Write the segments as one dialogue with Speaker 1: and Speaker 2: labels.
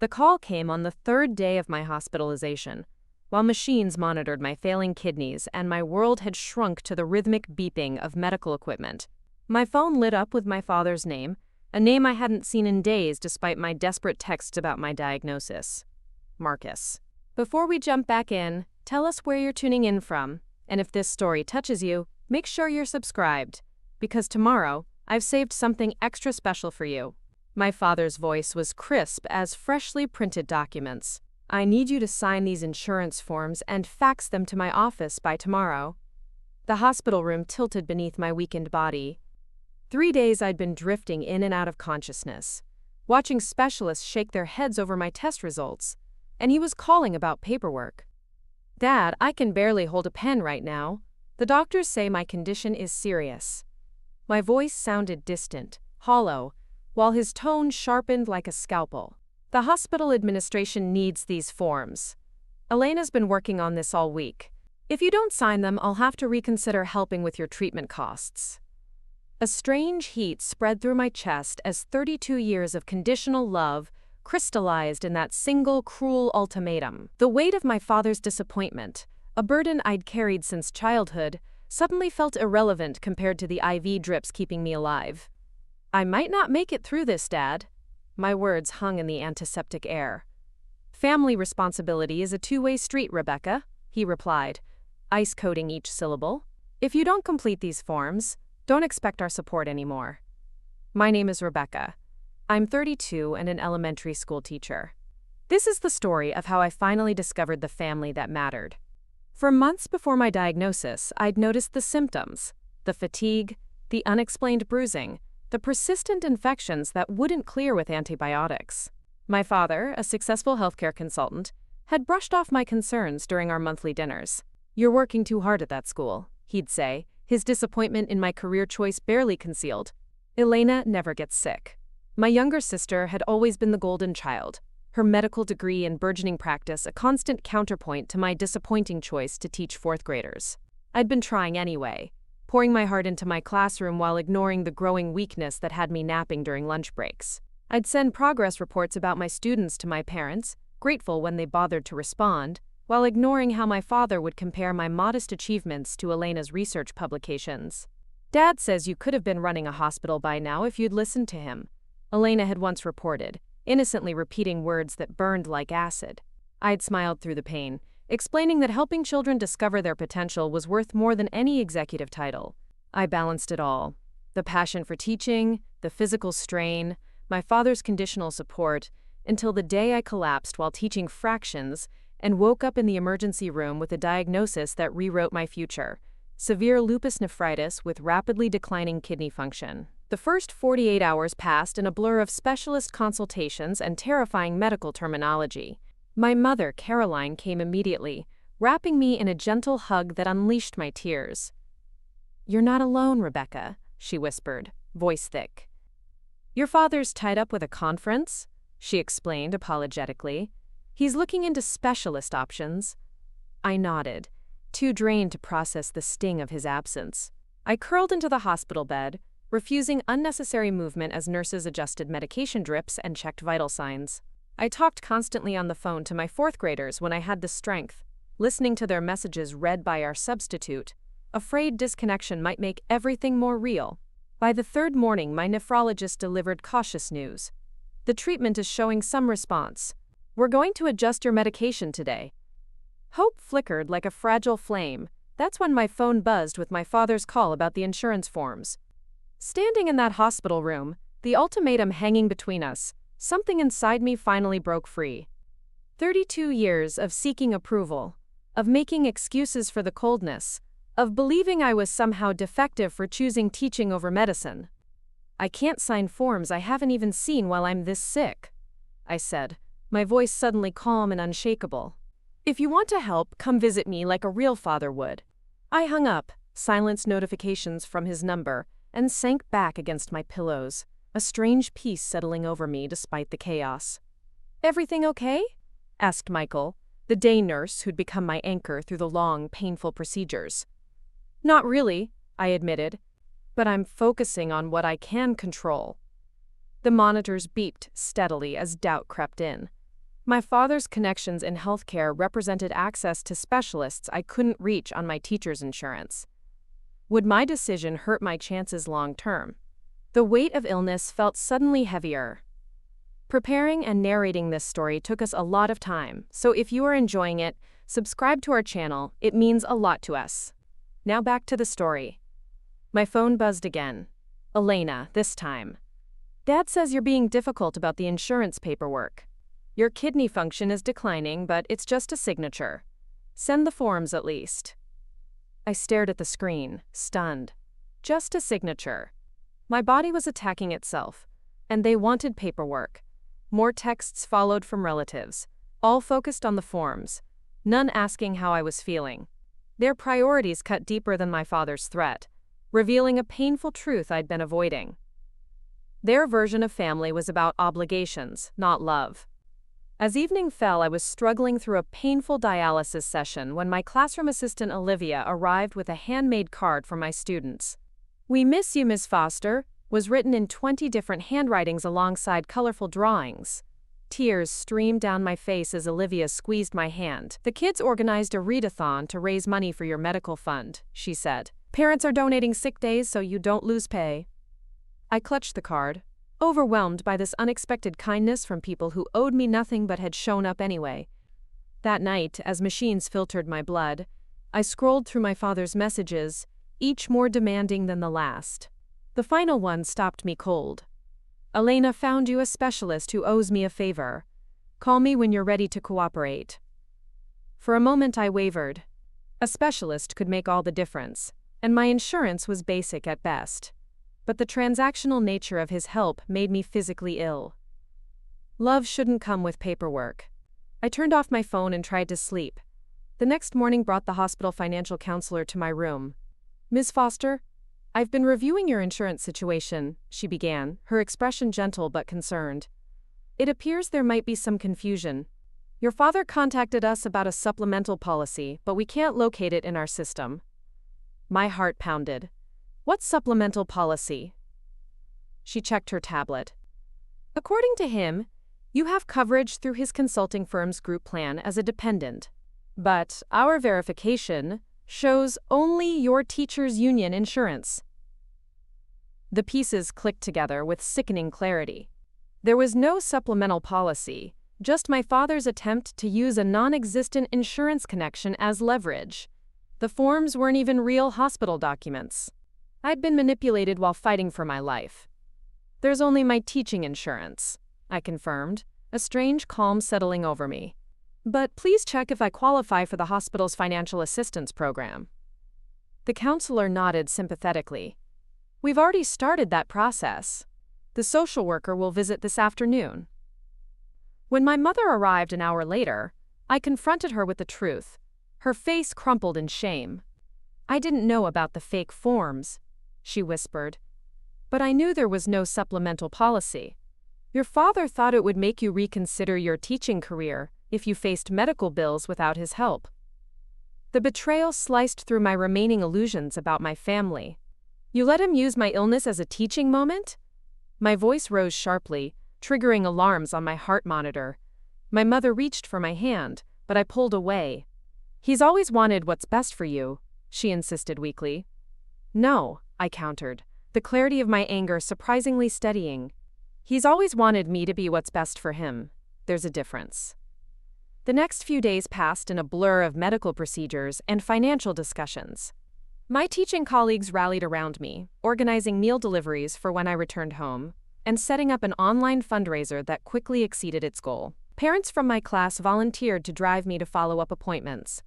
Speaker 1: The call came on the third day of my hospitalization, while machines monitored my failing kidneys and my world had shrunk to the rhythmic beeping of medical equipment. My phone lit up with my father's name, a name I hadn't seen in days despite my desperate texts about my diagnosis. Marcus. Before we jump back in, tell us where you're tuning in from, and if this story touches you, make sure you're subscribed, because tomorrow, I've saved something extra special for you. My father's voice was crisp as freshly printed documents. I need you to sign these insurance forms and fax them to my office by tomorrow. The hospital room tilted beneath my weakened body. 3 days I'd been drifting in and out of consciousness, watching specialists shake their heads over my test results, and he was calling about paperwork. Dad, I can barely hold a pen right now. The doctors say my condition is serious. My voice sounded distant, hollow, while his tone sharpened like a scalpel. The hospital administration needs these forms. Elena's been working on this all week. If you don't sign them, I'll have to reconsider helping with your treatment costs. A strange heat spread through my chest as 32 years of conditional love crystallized in that single cruel ultimatum. The weight of my father's disappointment, a burden I'd carried since childhood, suddenly felt irrelevant compared to the IV drips keeping me alive. I might not make it through this, Dad. My words hung in the antiseptic air. Family responsibility is a two-way street, Rebecca, he replied, ice-coating each syllable. If you don't complete these forms, don't expect our support anymore. My name is Rebecca. I'm 32 and an elementary school teacher. This is the story of how I finally discovered the family that mattered. For months before my diagnosis, I'd noticed the symptoms, the fatigue, the unexplained bruising, the persistent infections that wouldn't clear with antibiotics. My father, a successful healthcare consultant, had brushed off my concerns during our monthly dinners. "You're working too hard at that school," he'd say, his disappointment in my career choice barely concealed. "Elena never gets sick." My younger sister had always been the golden child, her medical degree and burgeoning practice a constant counterpoint to my disappointing choice to teach fourth graders. I'd been trying anyway, pouring my heart into my classroom while ignoring the growing weakness that had me napping during lunch breaks. I'd send progress reports about my students to my parents, grateful when they bothered to respond, while ignoring how my father would compare my modest achievements to Elena's research publications. "Dad says you could have been running a hospital by now if you'd listened to him," Elena had once reported, innocently repeating words that burned like acid. I'd smiled through the pain, explaining that helping children discover their potential was worth more than any executive title. I balanced it all. The passion for teaching, the physical strain, my father's conditional support, until the day I collapsed while teaching fractions and woke up in the emergency room with a diagnosis that rewrote my future: severe lupus nephritis with rapidly declining kidney function. The first 48 hours passed in a blur of specialist consultations and terrifying medical terminology. My mother, Caroline, came immediately, wrapping me in a gentle hug that unleashed my tears. "You're not alone, Rebecca," she whispered, voice thick. "Your father's tied up with a conference," she explained apologetically. "He's looking into specialist options." I nodded, too drained to process the sting of his absence. I curled into the hospital bed, refusing unnecessary movement as nurses adjusted medication drips and checked vital signs. I talked constantly on the phone to my fourth graders when I had the strength, listening to their messages read by our substitute, afraid disconnection might make everything more real. By the third morning, my nephrologist delivered cautious news. "The treatment is showing some response. We're going to adjust your medication today." Hope flickered like a fragile flame. That's when my phone buzzed with my father's call about the insurance forms. Standing in that hospital room, the ultimatum hanging between us, something inside me finally broke free. 32 years of seeking approval, of making excuses for the coldness, of believing I was somehow defective for choosing teaching over medicine. "I can't sign forms I haven't even seen while I'm this sick," I said, my voice suddenly calm and unshakable. "If you want to help, come visit me like a real father would." I hung up, silenced notifications from his number, and sank back against my pillows, a strange peace settling over me despite the chaos. "Everything okay?" asked Michael, the day nurse who'd become my anchor through the long, painful procedures. "Not really," I admitted, "but I'm focusing on what I can control." The monitors beeped steadily as doubt crept in. My father's connections in healthcare represented access to specialists I couldn't reach on my teacher's insurance. Would my decision hurt my chances long term? The weight of illness felt suddenly heavier. Preparing and narrating this story took us a lot of time, so if you are enjoying it, subscribe to our channel, it means a lot to us. Now back to the story. My phone buzzed again. Elena, this time. Dad says you're being difficult about the insurance paperwork. Your kidney function is declining, but it's just a signature. Send the forms at least. I stared at the screen, stunned. Just a signature. My body was attacking itself, and they wanted paperwork. More texts followed from relatives, all focused on the forms, none asking how I was feeling. Their priorities cut deeper than my father's threat, revealing a painful truth I'd been avoiding. Their version of family was about obligations, not love. As evening fell, I was struggling through a painful dialysis session when my classroom assistant Olivia arrived with a handmade card for my students. "We miss you, Ms. Foster," was written in 20 different handwritings alongside colorful drawings. Tears streamed down my face as Olivia squeezed my hand. "The kids organized a read-a-thon to raise money for your medical fund," she said. "Parents are donating sick days so you don't lose pay." I clutched the card, overwhelmed by this unexpected kindness from people who owed me nothing but had shown up anyway. That night, as machines filtered my blood, I scrolled through my father's messages, each more demanding than the last. The final one stopped me cold. "Elena found you a specialist who owes me a favor. Call me when you're ready to cooperate." For a moment I wavered. A specialist could make all the difference, and my insurance was basic at best. But the transactional nature of his help made me physically ill. Love shouldn't come with paperwork. I turned off my phone and tried to sleep. The next morning brought the hospital financial counselor to my room. "Ms. Foster, I've been reviewing your insurance situation," she began, her expression gentle but concerned. "It appears there might be some confusion. Your father contacted us about a supplemental policy, but we can't locate it in our system." My heart pounded. "What supplemental policy?" She checked her tablet. "According to him, you have coverage through his consulting firm's group plan as a dependent. But our verification shows only your teacher's union insurance." The pieces clicked together with sickening clarity. There was no supplemental policy, just my father's attempt to use a non-existent insurance connection as leverage. The forms weren't even real hospital documents. I'd been manipulated while fighting for my life. "There's only my teaching insurance," I confirmed, a strange calm settling over me. "But please check if I qualify for the hospital's financial assistance program." The counselor nodded sympathetically. "We've already started that process. The social worker will visit this afternoon." When my mother arrived an hour later, I confronted her with the truth. Her face crumpled in shame. "I didn't know about the fake forms," she whispered. "But I knew there was no supplemental policy. Your father thought it would make you reconsider your teaching career if you faced medical bills without his help." The betrayal sliced through my remaining illusions about my family. "You let him use my illness as a teaching moment?" My voice rose sharply, triggering alarms on my heart monitor. My mother reached for my hand, but I pulled away. "He's always wanted what's best for you," she insisted weakly. "No," I countered, the clarity of my anger surprisingly steadying. "He's always wanted me to be what's best for him. There's a difference." The next few days passed in a blur of medical procedures and financial discussions. My teaching colleagues rallied around me, organizing meal deliveries for when I returned home, and setting up an online fundraiser that quickly exceeded its goal. Parents from my class volunteered to drive me to follow-up appointments.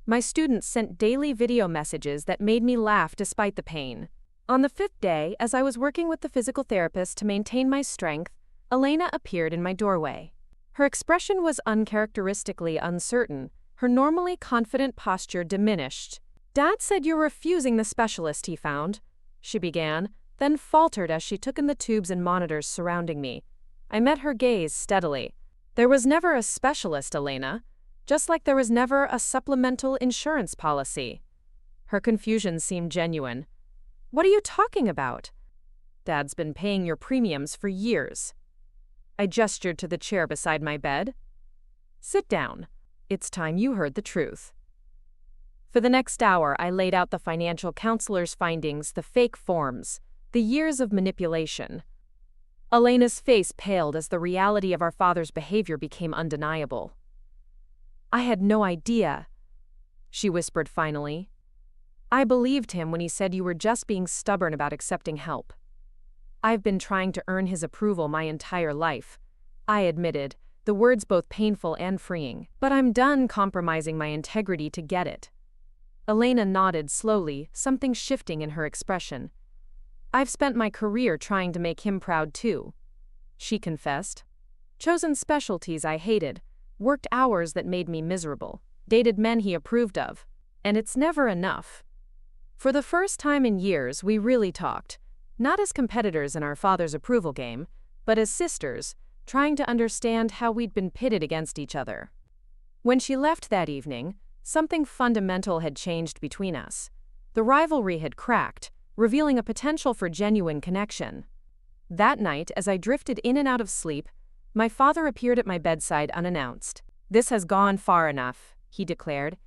Speaker 1: My students sent daily video messages that made me laugh despite the pain. On the 5th day, as I was working with the physical therapist to maintain my strength, Elena appeared in my doorway. Her expression was uncharacteristically uncertain, her normally confident posture diminished. "Dad said you're refusing the specialist he found," she began, then faltered as she took in the tubes and monitors surrounding me. I met her gaze steadily. "There was never a specialist, Elena, just like there was never a supplemental insurance policy." Her confusion seemed genuine. "What are you talking about?" "Dad's been paying your premiums for years." I gestured to the chair beside my bed. Sit down. It's time you heard the truth. For the next hour, I laid out the financial counselor's findings, the fake forms, the years of manipulation. Elena's face paled as the reality of our father's behavior became undeniable. I had no idea, she whispered finally. I believed him when he said you were just being stubborn about accepting help. I've been trying to earn his approval my entire life, I admitted, the words both painful and freeing. But I'm done compromising my integrity to get it. Elena nodded slowly, something shifting in her expression. I've spent my career trying to make him proud too, she confessed. Chosen specialties I hated, worked hours that made me miserable, dated men he approved of, and it's never enough. For the first time in years, we really talked, not as competitors in our father's approval game, but as sisters, trying to understand how we'd been pitted against each other. When she left that evening, something fundamental had changed between us. The rivalry had cracked, revealing a potential for genuine connection. That night, as I drifted in and out of sleep, my father appeared at my bedside unannounced. "This has gone far enough," he declared,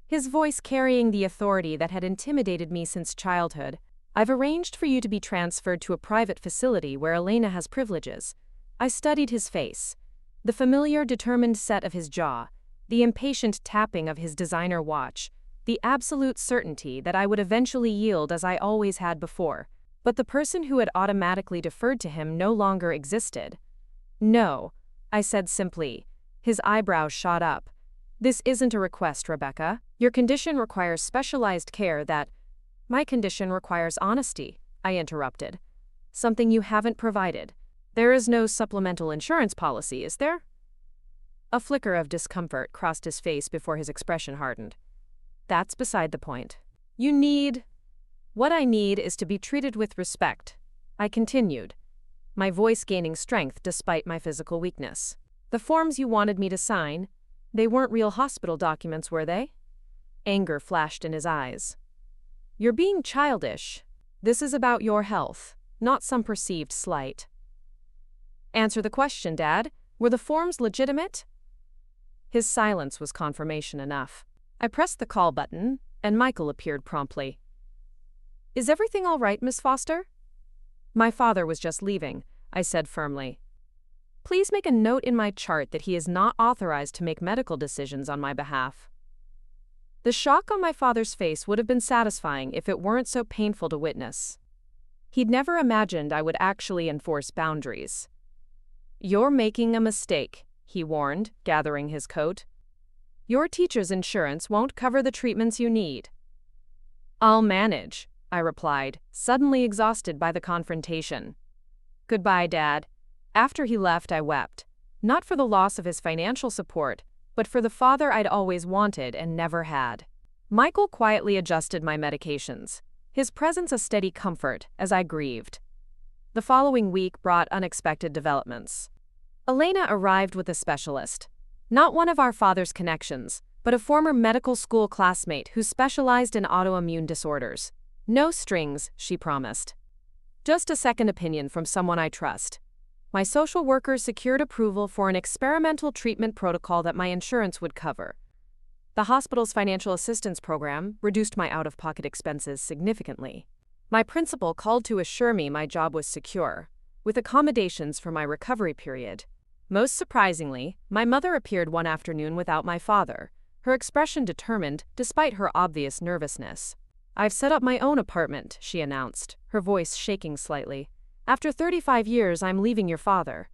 Speaker 1: his voice carrying the authority that had intimidated me since childhood. "I've arranged for you to be transferred to a private facility where Elena has privileges." I studied his face, the familiar, determined set of his jaw, the impatient tapping of his designer watch, the absolute certainty that I would eventually yield as I always had before. But the person who had automatically deferred to him no longer existed. "No," I said simply. His eyebrows shot up. "This isn't a request, Rebecca. Your condition requires specialized care that—" "My condition requires honesty," I interrupted. "Something you haven't provided. There is no supplemental insurance policy, is there?" A flicker of discomfort crossed his face before his expression hardened. "That's beside the point. What I need is to be treated with respect," I continued, my voice gaining strength despite my physical weakness. "The forms you wanted me to sign, they weren't real hospital documents, were they?" Anger flashed in his eyes. "You're being childish. This is about your health, not some perceived slight." "Answer the question, Dad. Were the forms legitimate?" His silence was confirmation enough. I pressed the call button, and Michael appeared promptly. "Is everything all right, Miss Foster?" "My father was just leaving," I said firmly. "Please make a note in my chart that he is not authorized to make medical decisions on my behalf." The shock on my father's face would have been satisfying if it weren't so painful to witness. He'd never imagined I would actually enforce boundaries. "You're making a mistake," he warned, gathering his coat. "Your teacher's insurance won't cover the treatments you need." "I'll manage," I replied, suddenly exhausted by the confrontation. "Goodbye, Dad." After he left, I wept, not for the loss of his financial support, but for the father I'd always wanted and never had. Michael quietly adjusted my medications, his presence a steady comfort as I grieved. The following week brought unexpected developments. Elena arrived with a specialist, not one of our father's connections, but a former medical school classmate who specialized in autoimmune disorders. No strings, she promised. Just a second opinion from someone I trust. My social worker secured approval for an experimental treatment protocol that my insurance would cover. The hospital's financial assistance program reduced my out-of-pocket expenses significantly. My principal called to assure me my job was secure, with accommodations for my recovery period. Most surprisingly, my mother appeared one afternoon without my father, her expression determined despite her obvious nervousness. "I've set up my own apartment," she announced, her voice shaking slightly. "After 35 years, I'm leaving your father."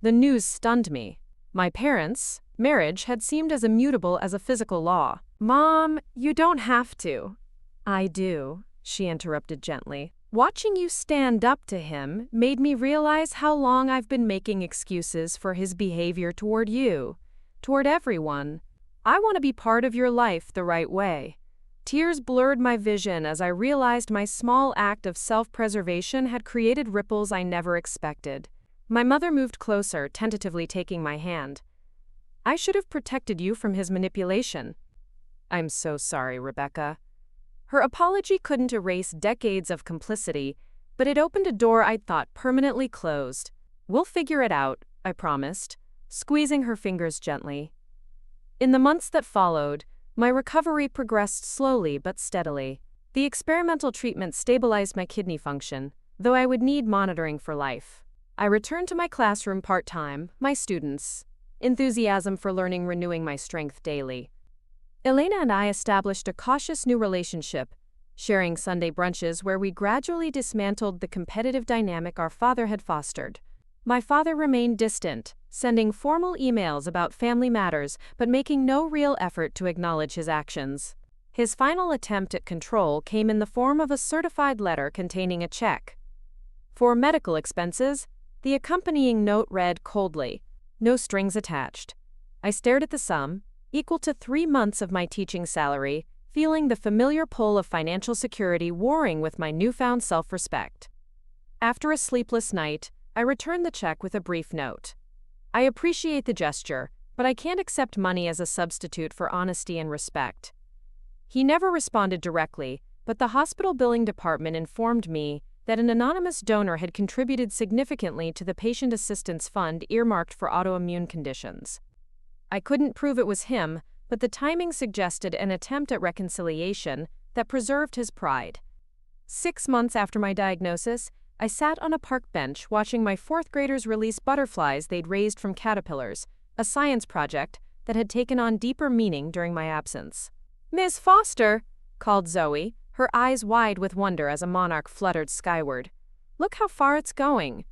Speaker 1: The news stunned me. My parents' marriage had seemed as immutable as a physical law. "Mom, you don't have to." "I do," she interrupted gently. "Watching you stand up to him made me realize how long I've been making excuses for his behavior toward you, toward everyone. I want to be part of your life the right way." Tears blurred my vision as I realized my small act of self-preservation had created ripples I never expected. My mother moved closer, tentatively taking my hand. "I should have protected you from his manipulation." "I'm so sorry, Rebecca." Her apology couldn't erase decades of complicity, but it opened a door I'd thought permanently closed. "We'll figure it out," I promised, squeezing her fingers gently. In the months that followed, my recovery progressed slowly but steadily. The experimental treatment stabilized my kidney function, though I would need monitoring for life. I returned to my classroom part-time, my students, enthusiasm for learning renewing my strength daily. Elena and I established a cautious new relationship, sharing Sunday brunches where we gradually dismantled the competitive dynamic our father had fostered. My father remained distant, sending formal emails about family matters but making no real effort to acknowledge his actions. His final attempt at control came in the form of a certified letter containing a check for medical expenses. The accompanying note read coldly, "No strings attached." I stared at the sum, equal to 3 months of my teaching salary, feeling the familiar pull of financial security warring with my newfound self-respect. After a sleepless night, I returned the check with a brief note. "I appreciate the gesture, but I can't accept money as a substitute for honesty and respect." He never responded directly, but the hospital billing department informed me that an anonymous donor had contributed significantly to the patient assistance fund earmarked for autoimmune conditions. I couldn't prove it was him, but the timing suggested an attempt at reconciliation that preserved his pride. 6 months after my diagnosis, I sat on a park bench watching my 4th graders release butterflies they'd raised from caterpillars, a science project that had taken on deeper meaning during my absence. "Miss Foster," called Zoe, her eyes wide with wonder as a monarch fluttered skyward. "Look how far it's going."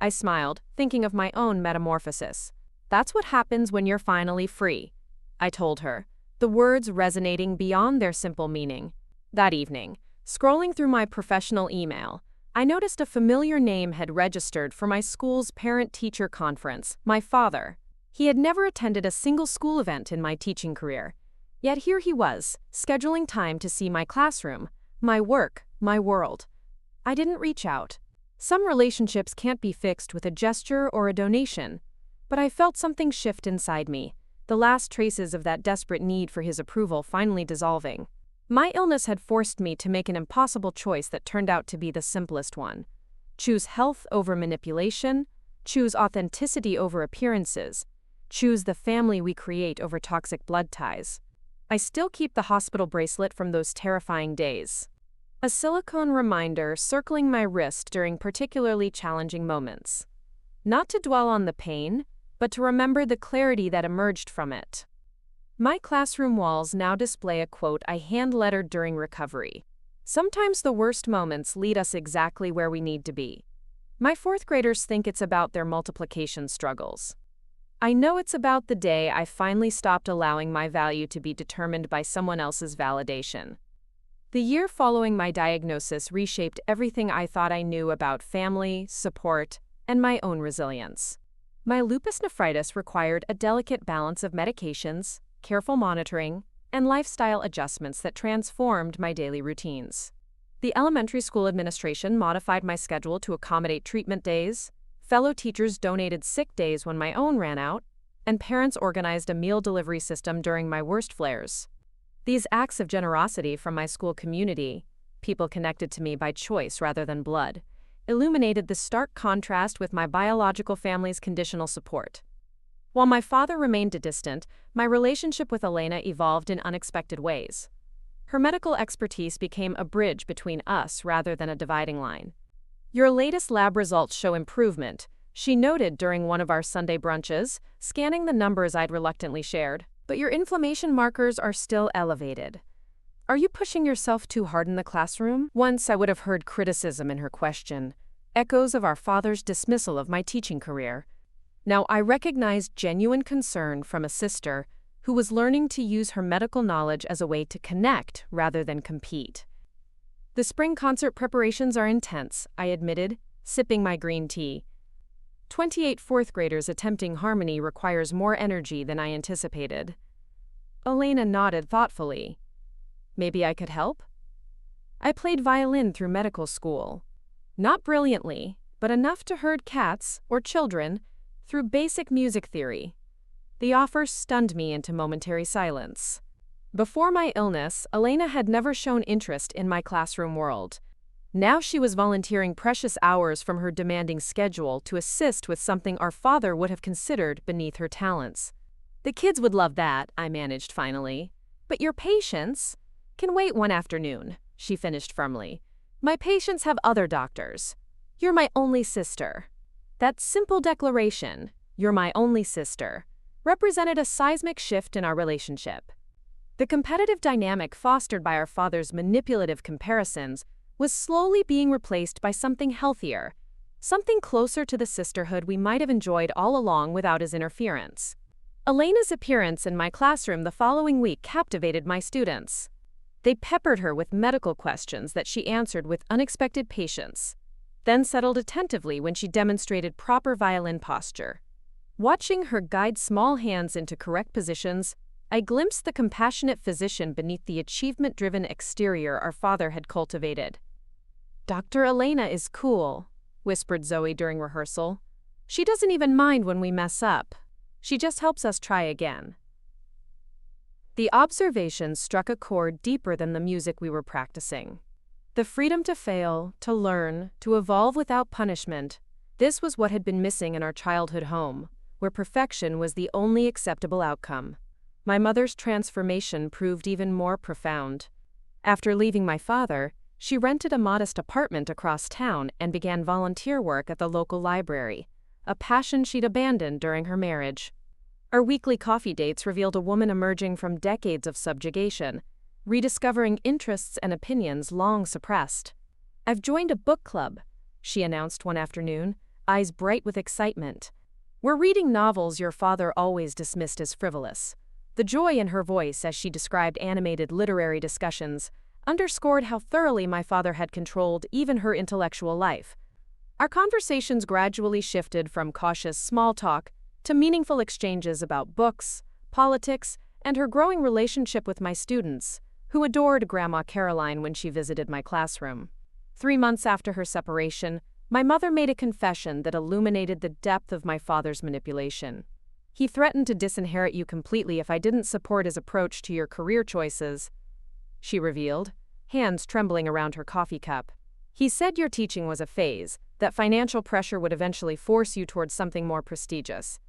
Speaker 1: I smiled, thinking of my own metamorphosis. "That's what happens when you're finally free," I told her, the words resonating beyond their simple meaning. That evening, scrolling through my professional email, I noticed a familiar name had registered for my school's parent-teacher conference, my father. He had never attended a single school event in my teaching career. Yet here he was, scheduling time to see my classroom, my work, my world. I didn't reach out. Some relationships can't be fixed with a gesture or a donation, but I felt something shift inside me, the last traces of that desperate need for his approval finally dissolving. My illness had forced me to make an impossible choice that turned out to be the simplest one. Choose health over manipulation, choose authenticity over appearances, choose the family we create over toxic blood ties. I still keep the hospital bracelet from those terrifying days. A silicone reminder circling my wrist during particularly challenging moments. Not to dwell on the pain, but to remember the clarity that emerged from it. My classroom walls now display a quote I hand-lettered during recovery. "Sometimes the worst moments lead us exactly where we need to be." My 4th graders think it's about their multiplication struggles. I know it's about the day I finally stopped allowing my value to be determined by someone else's validation. The year following my diagnosis reshaped everything I thought I knew about family, support, and my own resilience. My lupus nephritis required a delicate balance of medications, careful monitoring, and lifestyle adjustments that transformed my daily routines. The elementary school administration modified my schedule to accommodate treatment days, fellow teachers donated sick days when my own ran out, and parents organized a meal delivery system during my worst flares. These acts of generosity from my school community, people connected to me by choice rather than blood, illuminated the stark contrast with my biological family's conditional support. While my father remained distant, my relationship with Elena evolved in unexpected ways. Her medical expertise became a bridge between us rather than a dividing line. "Your latest lab results show improvement," she noted during one of our Sunday brunches, scanning the numbers I'd reluctantly shared. "But your inflammation markers are still elevated. Are you pushing yourself too hard in the classroom?" Once I would have heard criticism in her question, echoes of our father's dismissal of my teaching career. Now I recognized genuine concern from a sister who was learning to use her medical knowledge as a way to connect rather than compete. "The spring concert preparations are intense," I admitted, sipping my green tea. 28 4th graders attempting harmony requires more energy than I anticipated. Elena nodded thoughtfully. "Maybe I could help?" I played violin through medical school. Not brilliantly, but enough to herd cats, or children, through basic music theory. The offer stunned me into momentary silence. Before my illness, Elena had never shown interest in my classroom world. Now she was volunteering precious hours from her demanding schedule to assist with something our father would have considered beneath her talents. The kids would love that, I managed finally. But your patients can wait one afternoon, she finished firmly. My patients have other doctors. You're my only sister. That simple declaration, "You're my only sister," represented a seismic shift in our relationship. The competitive dynamic fostered by our father's manipulative comparisons was slowly being replaced by something healthier, something closer to the sisterhood we might have enjoyed all along without his interference. Elena's appearance in my classroom the following week captivated my students. They peppered her with medical questions that she answered with unexpected patience, then settled attentively when she demonstrated proper violin posture. Watching her guide small hands into correct positions, I glimpsed the compassionate physician beneath the achievement-driven exterior our father had cultivated. "Dr. Elena is cool," whispered Zoe during rehearsal. "She doesn't even mind when we mess up. She just helps us try again." The observation struck a chord deeper than the music we were practicing. The freedom to fail, to learn, to evolve without punishment, this was what had been missing in our childhood home, where perfection was the only acceptable outcome. My mother's transformation proved even more profound. After leaving my father, she rented a modest apartment across town and began volunteer work at the local library, a passion she'd abandoned during her marriage. Our weekly coffee dates revealed a woman emerging from decades of subjugation, rediscovering interests and opinions long suppressed. "I've joined a book club," she announced one afternoon, eyes bright with excitement. "We're reading novels your father always dismissed as frivolous." The joy in her voice as she described animated literary discussions underscored how thoroughly my father had controlled even her intellectual life. Our conversations gradually shifted from cautious small talk to meaningful exchanges about books, politics, and her growing relationship with my students, who adored Grandma Caroline when she visited my classroom. 3 months after her separation, my mother made a confession that illuminated the depth of my father's manipulation. "He threatened to disinherit you completely if I didn't support his approach to your career choices," she revealed, hands trembling around her coffee cup. "He said your teaching was a phase, that financial pressure would eventually force you towards something more prestigious."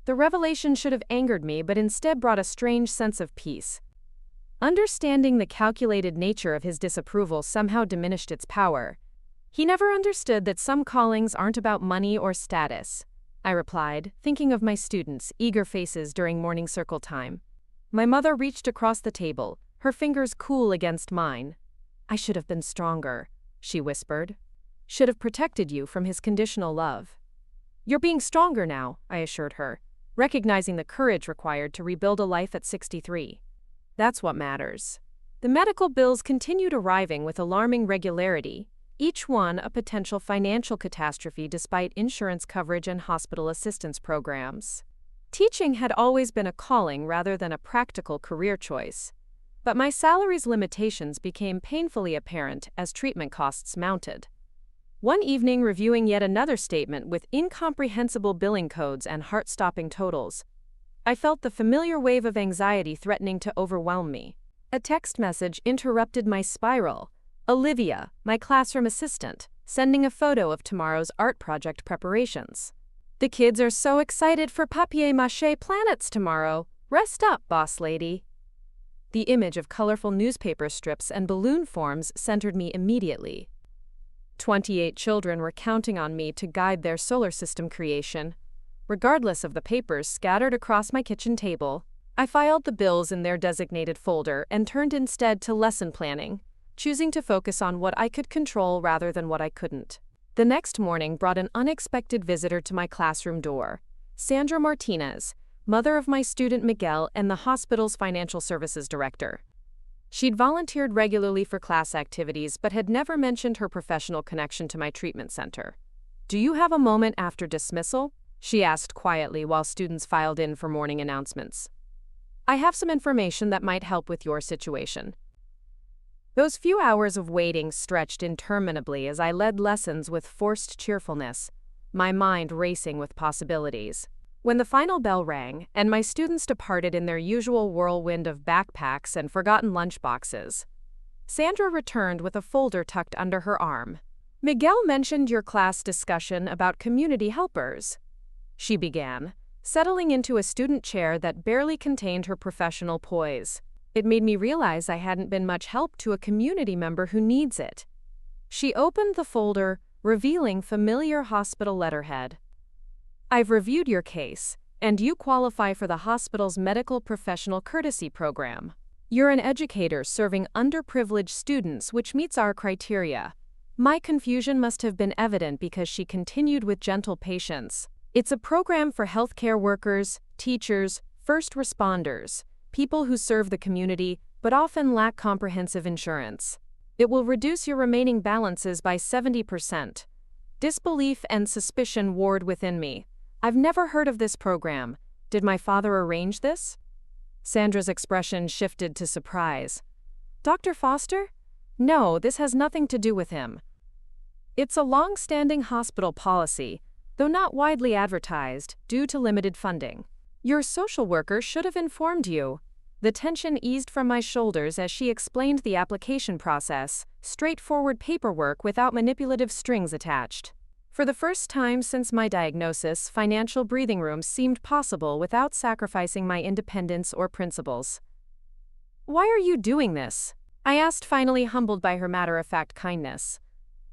Speaker 1: The revelation should have angered me, but instead brought a strange sense of peace. Understanding the calculated nature of his disapproval somehow diminished its power. "He never understood that some callings aren't about money or status," I replied, thinking of my students' eager faces during morning circle time. My mother reached across the table, her fingers cool against mine. "I should have been stronger," she whispered. "Should have protected you from his conditional love." "You're being stronger now," I assured her, recognizing the courage required to rebuild a life at 63. That's what matters. The medical bills continued arriving with alarming regularity, each one a potential financial catastrophe despite insurance coverage and hospital assistance programs. Teaching had always been a calling rather than a practical career choice, but my salary's limitations became painfully apparent as treatment costs mounted. One evening, reviewing yet another statement with incomprehensible billing codes and heart-stopping totals, I felt the familiar wave of anxiety threatening to overwhelm me. A text message interrupted my spiral. Olivia, my classroom assistant, sending a photo of tomorrow's art project preparations. "The kids are so excited for papier-mâché planets tomorrow. Rest up, boss lady." The image of colorful newspaper strips and balloon forms centered me immediately. 28 children were counting on me to guide their solar system creation. Regardless of the papers scattered across my kitchen table, I filed the bills in their designated folder and turned instead to lesson planning, choosing to focus on what I could control rather than what I couldn't. The next morning brought an unexpected visitor to my classroom door, Sandra Martinez, mother of my student Miguel and the hospital's financial services director. She'd volunteered regularly for class activities but had never mentioned her professional connection to my treatment center. "Do you have a moment after dismissal?" she asked quietly while students filed in for morning announcements. "I have some information that might help with your situation." Those few hours of waiting stretched interminably as I led lessons with forced cheerfulness, my mind racing with possibilities. When the final bell rang and my students departed in their usual whirlwind of backpacks and forgotten lunchboxes, Sandra returned with a folder tucked under her arm. "Miguel mentioned your class discussion about community helpers," she began, settling into a student chair that barely contained her professional poise. It made me realize I hadn't been much help to a community member who needs it. She opened the folder, revealing familiar hospital letterhead. "I've reviewed your case, and you qualify for the hospital's Medical Professional Courtesy Program. You're an educator serving underprivileged students, which meets our criteria." My confusion must have been evident because she continued with gentle patience. "It's a program for healthcare workers, teachers, first responders, people who serve the community but often lack comprehensive insurance. It will reduce your remaining balances by 70%. Disbelief and suspicion warred within me. I've never heard of this program. Did my father arrange this? Sandra's expression shifted to surprise. Dr. Foster? No, this has nothing to do with him. It's a long-standing hospital policy, though not widely advertised, due to limited funding. Your social worker should have informed you. The tension eased from my shoulders as she explained the application process, straightforward paperwork without manipulative strings attached. For the first time since my diagnosis, financial breathing room seemed possible without sacrificing my independence or principles. Why are you doing this? I asked, finally humbled by her matter-of-fact kindness.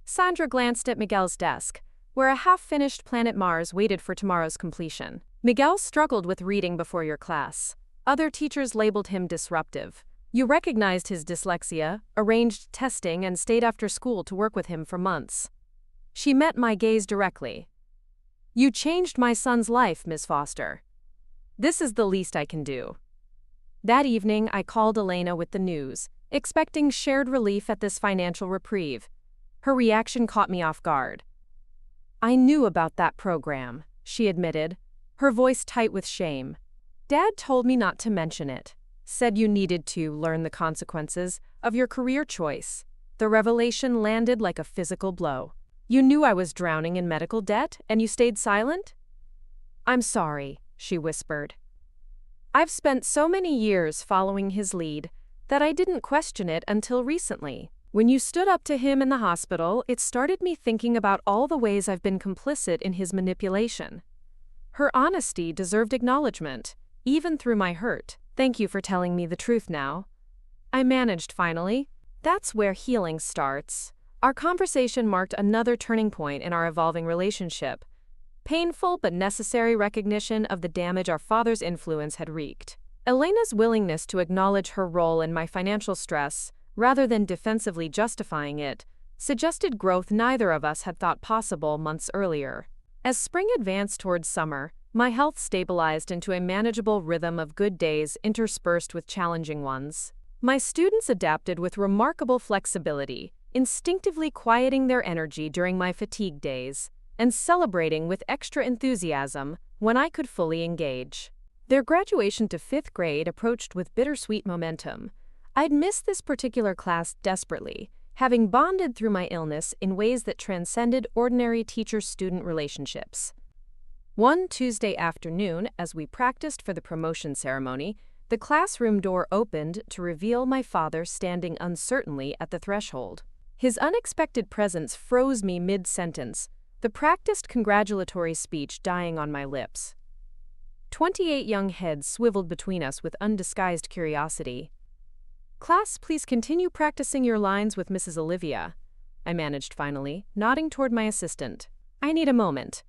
Speaker 1: Sandra glanced at Miguel's desk, where a half-finished Planet Mars waited for tomorrow's completion. Miguel struggled with reading before your class. Other teachers labeled him disruptive. You recognized his dyslexia, arranged testing, and stayed after school to work with him for months. She met my gaze directly. You changed my son's life, Ms. Foster. This is the least I can do. That evening, I called Elena with the news, expecting shared relief at this financial reprieve. Her reaction caught me off guard. I knew about that program, she admitted, her voice tight with shame. Dad told me not to mention it, said you needed to learn the consequences of your career choice. The revelation landed like a physical blow. You knew I was drowning in medical debt, and you stayed silent? I'm sorry, she whispered. I've spent so many years following his lead that I didn't question it until recently. When you stood up to him in the hospital, it started me thinking about all the ways I've been complicit in his manipulation. Her honesty deserved acknowledgement, even through my hurt. Thank you for telling me the truth now. I managed finally. That's where healing starts. Our conversation marked another turning point in our evolving relationship. Painful but necessary recognition of the damage our father's influence had wreaked. Elena's willingness to acknowledge her role in my financial stress, rather than defensively justifying it, suggested growth neither of us had thought possible months earlier. As spring advanced towards summer, my health stabilized into a manageable rhythm of good days interspersed with challenging ones. My students adapted with remarkable flexibility, instinctively quieting their energy during my fatigue days, and celebrating with extra enthusiasm when I could fully engage. Their graduation to 5th grade approached with bittersweet momentum. I'd missed this particular class desperately, having bonded through my illness in ways that transcended ordinary teacher-student relationships. One Tuesday afternoon, as we practiced for the promotion ceremony, the classroom door opened to reveal my father standing uncertainly at the threshold. His unexpected presence froze me mid-sentence, the practiced congratulatory speech dying on my lips. 28 young heads swiveled between us with undisguised curiosity. Class, please continue practicing your lines with Mrs. Olivia, I managed finally, nodding toward my assistant. I need a moment.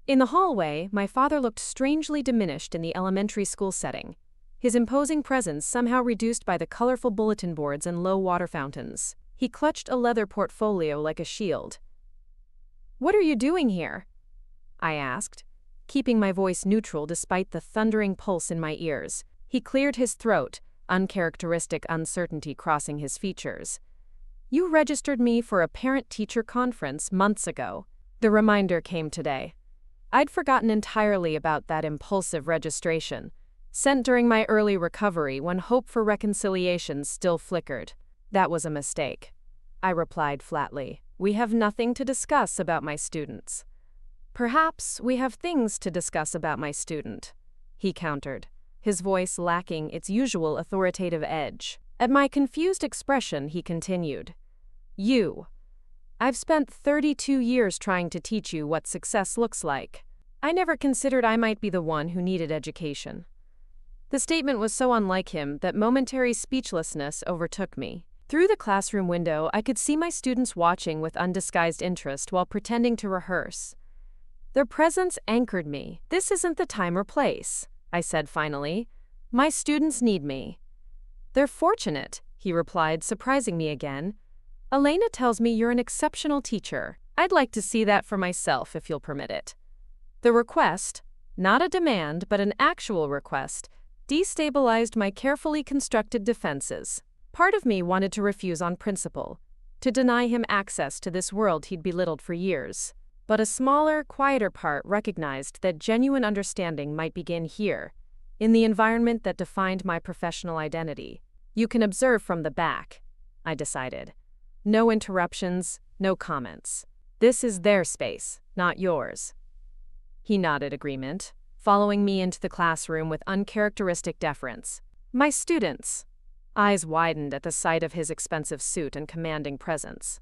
Speaker 1: In the hallway, my father looked strangely diminished in the elementary school setting, his imposing presence somehow reduced by the colorful bulletin boards and low water fountains. He clutched a leather portfolio like a shield. What are you doing here? I asked, keeping my voice neutral despite the thundering pulse in my ears. He cleared his throat, uncharacteristic uncertainty crossing his features. You registered me for a parent-teacher conference months ago. The reminder came today. I'd forgotten entirely about that impulsive registration, sent during my early recovery when hope for reconciliation still flickered. That was a mistake, I replied flatly. We have nothing to discuss about my students. Perhaps we have things to discuss about my student, he countered, his voice lacking its usual authoritative edge. At my confused expression, he continued. I've spent 32 years trying to teach you what success looks like. I never considered I might be the one who needed education. The statement was so unlike him that momentary speechlessness overtook me. Through the classroom window, I could see my students watching with undisguised interest while pretending to rehearse. Their presence anchored me. "This isn't the time or place," I said finally. "My students need me." "They're fortunate," he replied, surprising me again. "Elena tells me you're an exceptional teacher. I'd like to see that for myself, if you'll permit it." The request, not a demand but an actual request, destabilized my carefully constructed defenses. Part of me wanted to refuse on principle, to deny him access to this world he'd belittled for years. But a smaller, quieter part recognized that genuine understanding might begin here, in the environment that defined my professional identity. "You can observe from the back," I decided. "No interruptions, no comments. This is their space, not yours." He nodded agreement, following me into the classroom with uncharacteristic deference. "My students." Eyes widened at the sight of his expensive suit and commanding presence.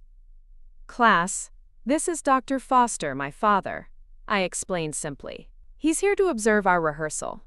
Speaker 1: "Class, this is Dr. Foster, my father," I explained simply. "He's here to observe our rehearsal."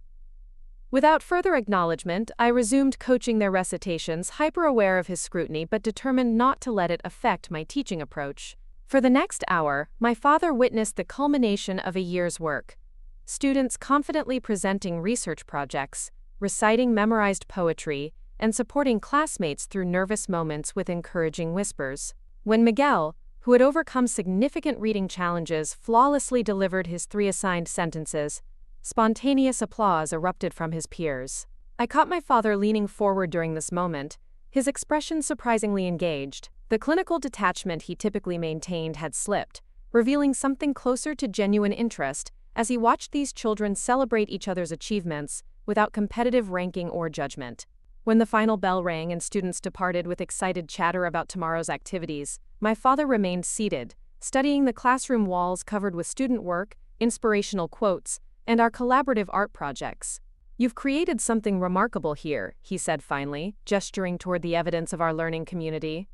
Speaker 1: Without further acknowledgement, I resumed coaching their recitations, hyper-aware of his scrutiny but determined not to let it affect my teaching approach. For the next hour, my father witnessed the culmination of a year's work. Students confidently presenting research projects, reciting memorized poetry, and supporting classmates through nervous moments with encouraging whispers. When Miguel, who had overcome significant reading challenges, flawlessly delivered his 3 assigned sentences, spontaneous applause erupted from his peers. I caught my father leaning forward during this moment, his expression surprisingly engaged. The clinical detachment he typically maintained had slipped, revealing something closer to genuine interest as he watched these children celebrate each other's achievements without competitive ranking or judgment. When the final bell rang and students departed with excited chatter about tomorrow's activities, my father remained seated, studying the classroom walls covered with student work, inspirational quotes, and our collaborative art projects. "You've created something remarkable here," he said finally, gesturing toward the evidence of our learning community.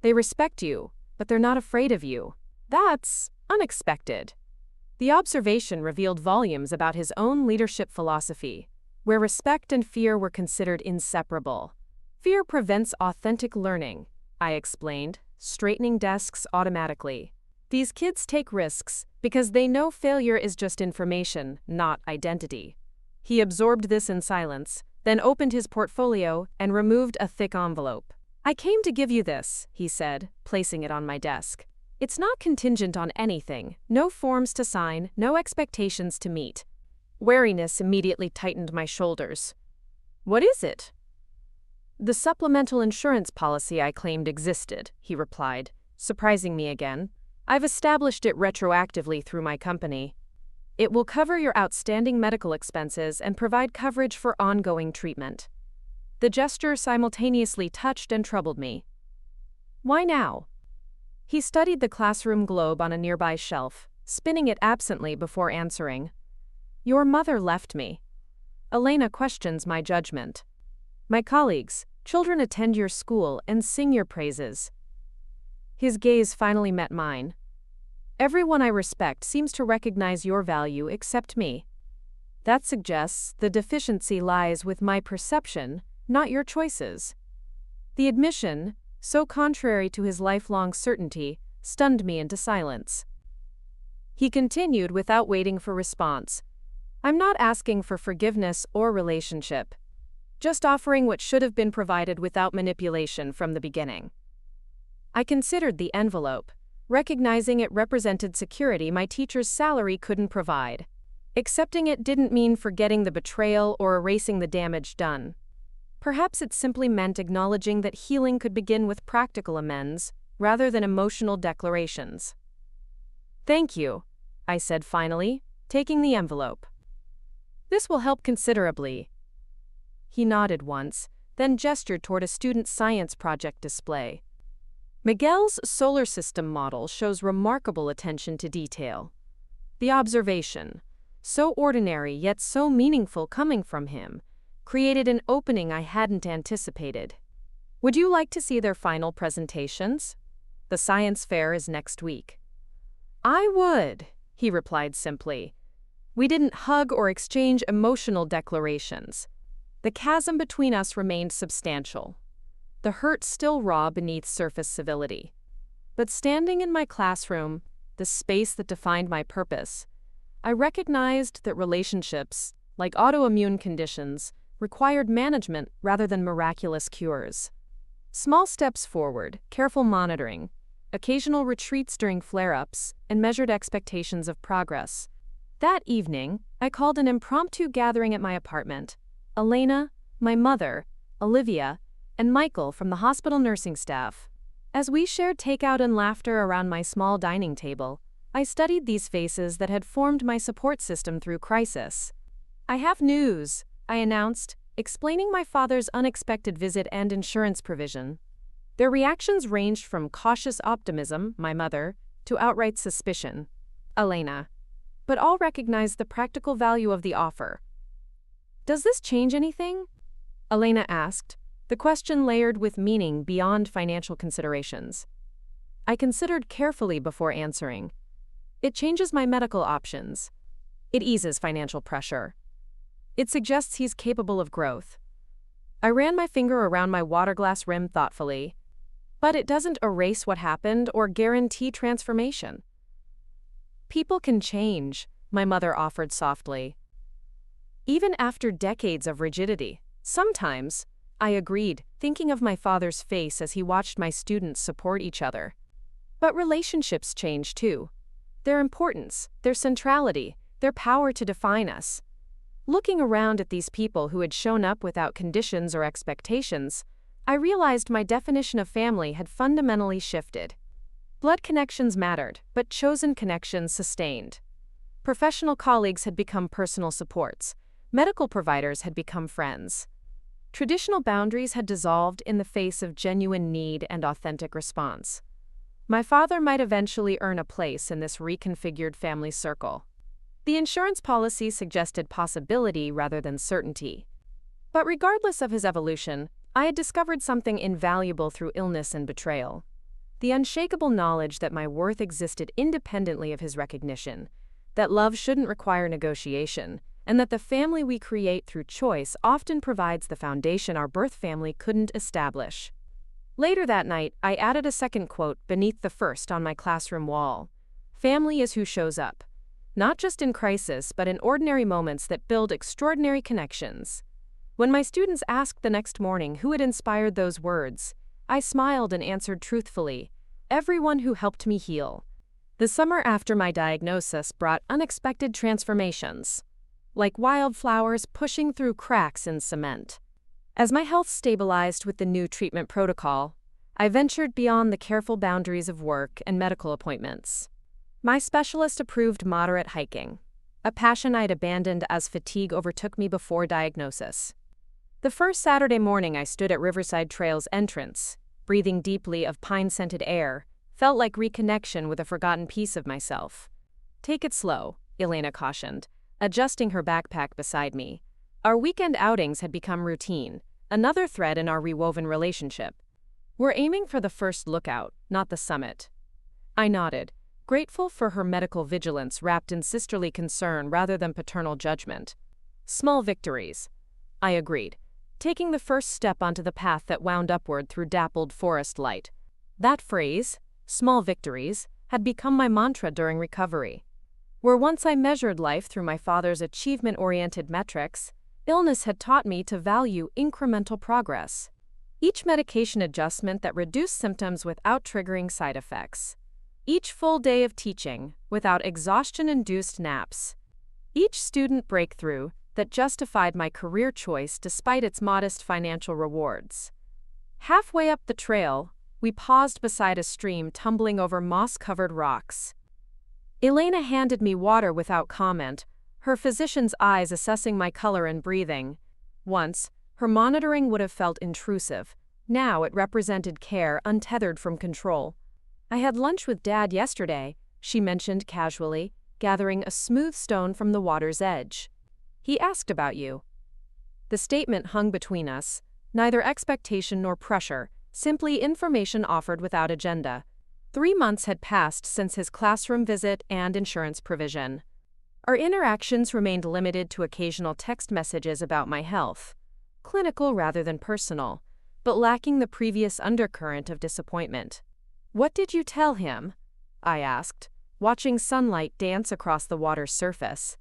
Speaker 1: "They respect you, but they're not afraid of you." That's unexpected. The observation revealed volumes about his own leadership philosophy, where respect and fear were considered inseparable. "Fear prevents authentic learning," I explained, straightening desks automatically. "These kids take risks because they know failure is just information, not identity." He absorbed this in silence, then opened his portfolio and removed a thick envelope. "I came to give you this," he said, placing it on my desk. "It's not contingent on anything, no forms to sign, no expectations to meet." Wariness immediately tightened my shoulders. "What is it?" "The supplemental insurance policy I claimed existed," he replied, surprising me again. "I've established it retroactively through my company. It will cover your outstanding medical expenses and provide coverage for ongoing treatment." The gesture simultaneously touched and troubled me. "Why now?" He studied the classroom globe on a nearby shelf, spinning it absently before answering. "Your mother left me. Elena questions my judgment. My colleagues, children attend your school and sing your praises." His gaze finally met mine. "Everyone I respect seems to recognize your value except me. That suggests the deficiency lies with my perception, not your choices." The admission, so contrary to his lifelong certainty, stunned me into silence. He continued without waiting for response. "I'm not asking for forgiveness or relationship, just offering what should have been provided without manipulation from the beginning." I considered the envelope, recognizing it represented security my teacher's salary couldn't provide. Accepting it didn't mean forgetting the betrayal or erasing the damage done. Perhaps it simply meant acknowledging that healing could begin with practical amends, rather than emotional declarations. "Thank you," I said finally, taking the envelope. "This will help considerably." He nodded once, then gestured toward a student science project display. Miguel's solar system model shows remarkable attention to detail. The observation, so ordinary yet so meaningful coming from him, created an opening I hadn't anticipated. "Would you like to see their final presentations? The science fair is next week." "I would," he replied simply. We didn't hug or exchange emotional declarations. The chasm between us remained substantial, the hurt still raw beneath surface civility. But standing in my classroom, the space that defined my purpose, I recognized that relationships, like autoimmune conditions, required management rather than miraculous cures. Small steps forward, careful monitoring, occasional retreats during flare-ups, and measured expectations of progress. That evening, I called an impromptu gathering at my apartment. Elena, my mother, Olivia, and Michael from the hospital nursing staff. As we shared takeout and laughter around my small dining table, I studied these faces that had formed my support system through crisis. "I have news," I announced, explaining my father's unexpected visit and insurance provision. Their reactions ranged from cautious optimism, my mother, to outright suspicion, Elena. But all recognized the practical value of the offer. "Does this change anything?" Elena asked, the question layered with meaning beyond financial considerations. I considered carefully before answering. "It changes my medical options. It eases financial pressure. It suggests he's capable of growth." I ran my finger around my water-glass rim thoughtfully. "But it doesn't erase what happened or guarantee transformation." "People can change," my mother offered softly. "Even after decades of rigidity, sometimes," I agreed, thinking of my father's face as he watched my students support each other. "But relationships change too. Their importance, their centrality, their power to define us." Looking around at these people who had shown up without conditions or expectations, I realized my definition of family had fundamentally shifted. Blood connections mattered, but chosen connections sustained. Professional colleagues had become personal supports. Medical providers had become friends. Traditional boundaries had dissolved in the face of genuine need and authentic response. My father might eventually earn a place in this reconfigured family circle. The insurance policy suggested possibility rather than certainty. But regardless of his evolution, I had discovered something invaluable through illness and betrayal. The unshakable knowledge that my worth existed independently of his recognition, that love shouldn't require negotiation, and that the family we create through choice often provides the foundation our birth family couldn't establish. Later that night, I added a second quote beneath the first on my classroom wall. "Family is who shows up. Not just in crisis, but in ordinary moments that build extraordinary connections." When my students asked the next morning who had inspired those words, I smiled and answered truthfully, "Everyone who helped me heal." The summer after my diagnosis brought unexpected transformations, like wildflowers pushing through cracks in cement. As my health stabilized with the new treatment protocol, I ventured beyond the careful boundaries of work and medical appointments. My specialist approved moderate hiking, a passion I'd abandoned as fatigue overtook me before diagnosis. The first Saturday morning I stood at Riverside Trail's entrance, breathing deeply of pine-scented air, felt like reconnection with a forgotten piece of myself. "Take it slow," Elena cautioned, adjusting her backpack beside me. Our weekend outings had become routine, another thread in our rewoven relationship. "We're aiming for the first lookout, not the summit." I nodded, grateful for her medical vigilance wrapped in sisterly concern rather than paternal judgment. "Small victories," I agreed, taking the first step onto the path that wound upward through dappled forest light. That phrase, "small victories," had become my mantra during recovery. Where once I measured life through my father's achievement-oriented metrics, illness had taught me to value incremental progress. Each medication adjustment that reduced symptoms without triggering side effects. Each full day of teaching without exhaustion-induced naps. Each student breakthrough that justified my career choice despite its modest financial rewards. Halfway up the trail, we paused beside a stream tumbling over moss-covered rocks. Elena handed me water without comment, her physician's eyes assessing my color and breathing. Once, her monitoring would have felt intrusive. Now it represented care untethered from control. "I had lunch with Dad yesterday," she mentioned casually, gathering a smooth stone from the water's edge. "He asked about you." The statement hung between us, neither expectation nor pressure, simply information offered without agenda. 3 months had passed since his classroom visit and insurance provision. Our interactions remained limited to occasional text messages about my health, clinical rather than personal, but lacking the previous undercurrent of disappointment. "What did you tell him?" I asked, watching sunlight dance across the water's surface.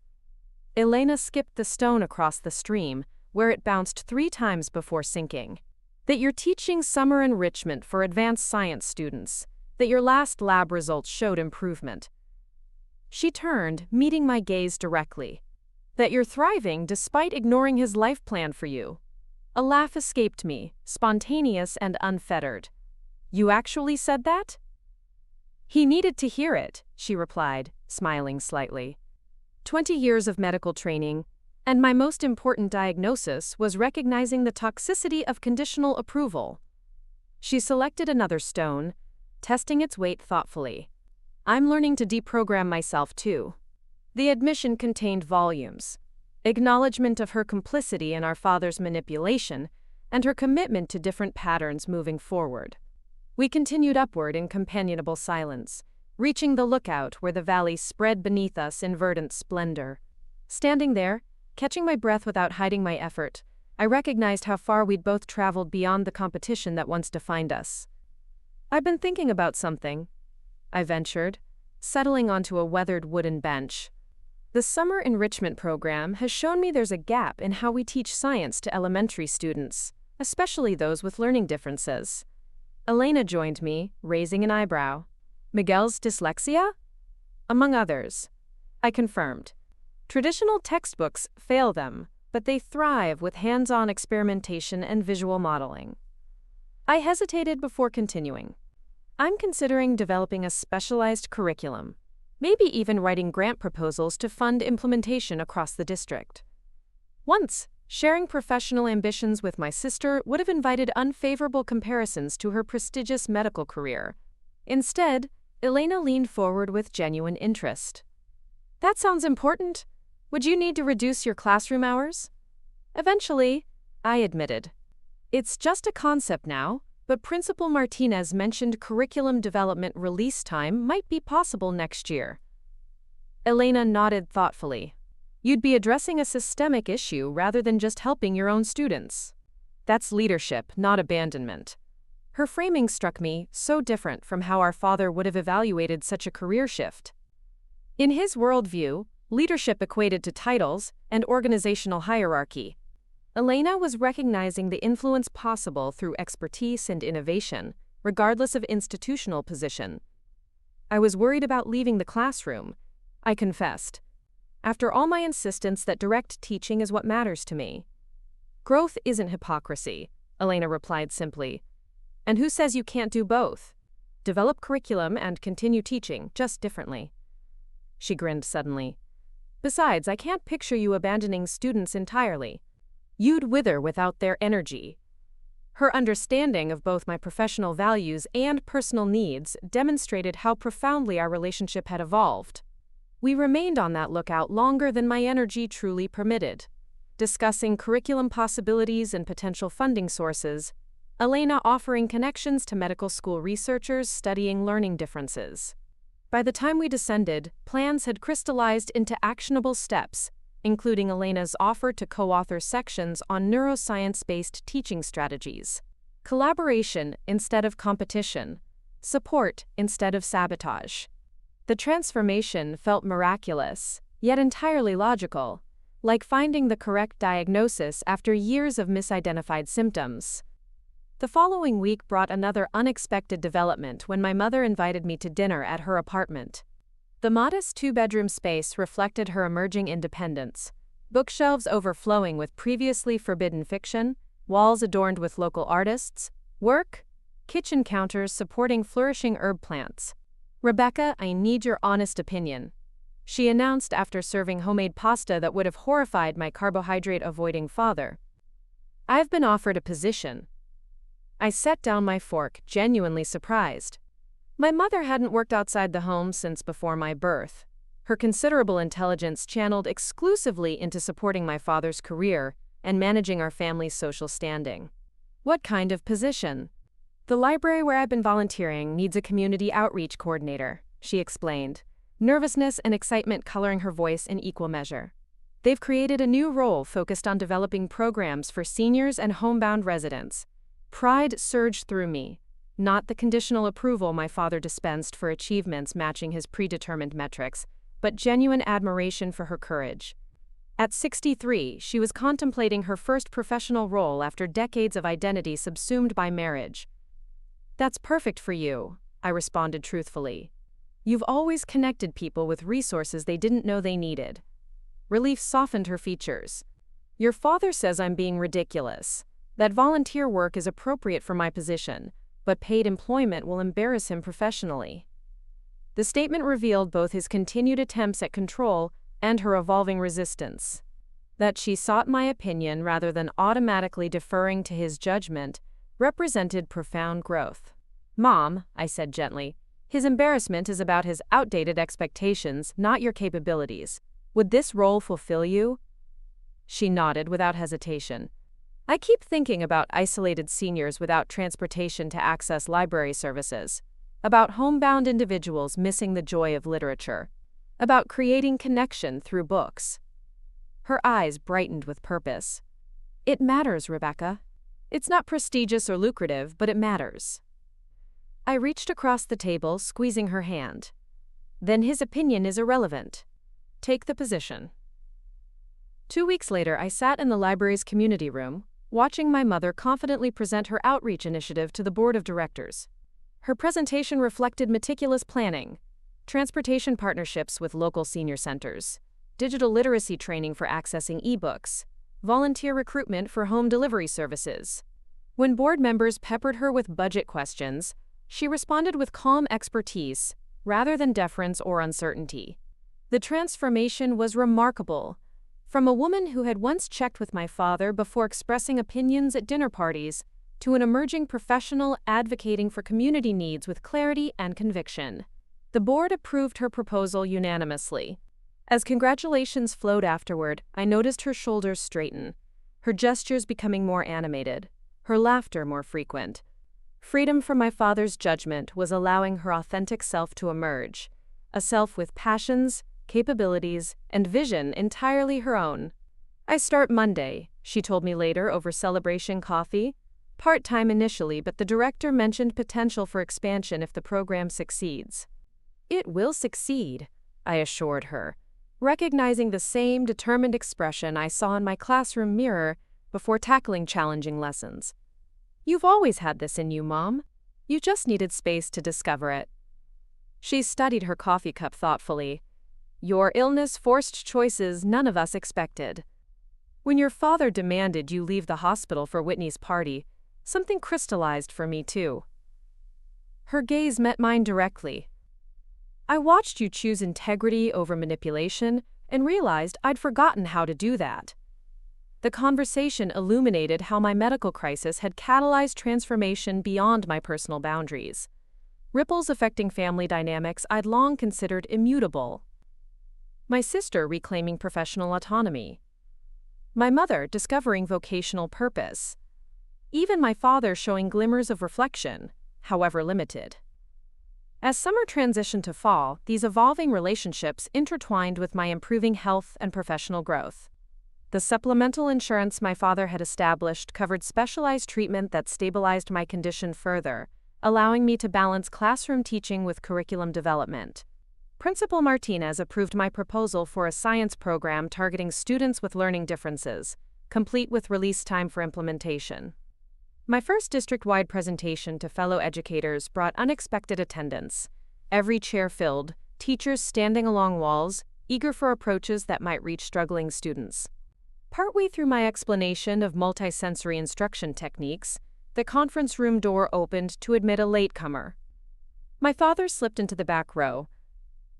Speaker 1: Elena skipped the stone across the stream, where it bounced 3 times before sinking. "That you're teaching summer enrichment for advanced science students, that your last lab results showed improvement." She turned, meeting my gaze directly. "That you're thriving despite ignoring his life plan for you." A laugh escaped me, spontaneous and unfettered. "You actually said that?" "He needed to hear it," she replied, smiling slightly. 20 years of medical training, and my most important diagnosis was recognizing the toxicity of conditional approval. She selected another stone, testing its weight thoughtfully. "I'm learning to deprogram myself too." The admission contained volumes. Acknowledgement of her complicity in our father's manipulation, and her commitment to different patterns moving forward. We continued upward in companionable silence, reaching the lookout where the valley spread beneath us in verdant splendor. Standing there, catching my breath without hiding my effort, I recognized how far we'd both traveled beyond the competition that once defined us. "I've been thinking about something," I ventured, settling onto a weathered wooden bench. "The summer enrichment program has shown me there's a gap in how we teach science to elementary students, especially those with learning differences." Elena joined me, raising an eyebrow. "Miguel's dyslexia?" "Among others," I confirmed. "Traditional textbooks fail them, but they thrive with hands-on experimentation and visual modeling." I hesitated before continuing. "I'm considering developing a specialized curriculum, maybe even writing grant proposals to fund implementation across the district." Once, sharing professional ambitions with my sister would have invited unfavorable comparisons to her prestigious medical career. Instead, Elena leaned forward with genuine interest. "That sounds important. Would you need to reduce your classroom hours?" "Eventually," I admitted. "It's just a concept now, but Principal Martinez mentioned curriculum development release time might be possible next year." Elena nodded thoughtfully. "You'd be addressing a systemic issue rather than just helping your own students. That's leadership, not abandonment." Her framing struck me so different from how our father would have evaluated such a career shift. In his worldview, leadership equated to titles and organizational hierarchy. Elena was recognizing the influence possible through expertise and innovation, regardless of institutional position. "I was worried about leaving the classroom," I confessed. "After all my insistence that direct teaching is what matters to me." "Growth isn't hypocrisy," Elena replied simply. "And who says you can't do both? Develop curriculum and continue teaching, just differently." She grinned suddenly. "Besides, I can't picture you abandoning students entirely. You'd wither without their energy." Her understanding of both my professional values and personal needs demonstrated how profoundly our relationship had evolved. We remained on that lookout longer than my energy truly permitted, discussing curriculum possibilities and potential funding sources, Elena offering connections to medical school researchers studying learning differences. By the time we descended, plans had crystallized into actionable steps, including Elena's offer to co-author sections on neuroscience-based teaching strategies. Collaboration instead of competition. Support instead of sabotage. The transformation felt miraculous, yet entirely logical, like finding the correct diagnosis after years of misidentified symptoms. The following week brought another unexpected development when my mother invited me to dinner at her apartment. The modest 2-bedroom space reflected her emerging independence, bookshelves overflowing with previously forbidden fiction, walls adorned with local artists, work, kitchen counters supporting flourishing herb plants. "Rebecca, I need your honest opinion," she announced after serving homemade pasta that would have horrified my carbohydrate-avoiding father. "I've been offered a position." I set down my fork, genuinely surprised. My mother hadn't worked outside the home since before my birth, her considerable intelligence channeled exclusively into supporting my father's career and managing our family's social standing. "What kind of position?" "The library where I've been volunteering needs a community outreach coordinator," she explained. nervousness and excitement coloring her voice in equal measure. They've created a new role focused on developing programs for seniors and homebound residents. Pride surged through me, not the conditional approval my father dispensed for achievements matching his predetermined metrics, but genuine admiration for her courage. At 63, she was contemplating her first professional role after decades of identity subsumed by marriage. "That's perfect for you," I responded truthfully. "You've always connected people with resources they didn't know they needed." Relief softened her features. "Your father says I'm being ridiculous. That volunteer work is appropriate for my position, but paid employment will embarrass him professionally." The statement revealed both his continued attempts at control and her evolving resistance. That she sought my opinion rather than automatically deferring to his judgment represented profound growth. "Mom," I said gently, "his embarrassment is about his outdated expectations, not your capabilities. Would this role fulfill you?" She nodded without hesitation. "I keep thinking about isolated seniors without transportation to access library services, about homebound individuals missing the joy of literature, about creating connection through books." Her eyes brightened with purpose. "It matters, Rebecca. It's not prestigious or lucrative, but it matters." I reached across the table, squeezing her hand. "Then his opinion is irrelevant. Take the position." 2 weeks later, I sat in the library's community room, watching my mother confidently present her outreach initiative to the board of directors. Her presentation reflected meticulous planning, transportation partnerships with local senior centers, digital literacy training for accessing ebooks, volunteer recruitment for home delivery services. When board members peppered her with budget questions, she responded with calm expertise, rather than deference or uncertainty. The transformation was remarkable. From a woman who had once checked with my father before expressing opinions at dinner parties, to an emerging professional advocating for community needs with clarity and conviction. The board approved her proposal unanimously. As congratulations flowed afterward, I noticed her shoulders straighten, her gestures becoming more animated, her laughter more frequent. Freedom from my father's judgment was allowing her authentic self to emerge, a self with passions, capabilities, and vision entirely her own. "I start Monday," she told me later over celebration coffee. "Part-time initially, but the director mentioned potential for expansion if the program succeeds." "It will succeed," I assured her, recognizing the same determined expression I saw in my classroom mirror before tackling challenging lessons. "You've always had this in you, Mom. You just needed space to discover it." She studied her coffee cup thoughtfully. "Your illness forced choices none of us expected. When your father demanded you leave the hospital for Whitney's party, something crystallized for me too." Her gaze met mine directly. "I watched you choose integrity over manipulation and realized I'd forgotten how to do that." The conversation illuminated how my medical crisis had catalyzed transformation beyond my personal boundaries. Ripples affecting family dynamics I'd long considered immutable. My sister reclaiming professional autonomy. My mother discovering vocational purpose. Even my father showing glimmers of reflection, however limited. As summer transitioned to fall, these evolving relationships intertwined with my improving health and professional growth. The supplemental insurance my father had established covered specialized treatment that stabilized my condition further, allowing me to balance classroom teaching with curriculum development. Principal Martinez approved my proposal for a science program targeting students with learning differences, complete with release time for implementation. My first district-wide presentation to fellow educators brought unexpected attendance. Every chair filled, teachers standing along walls, eager for approaches that might reach struggling students. Partway through my explanation of multisensory instruction techniques, the conference room door opened to admit a latecomer. My father slipped into the back row,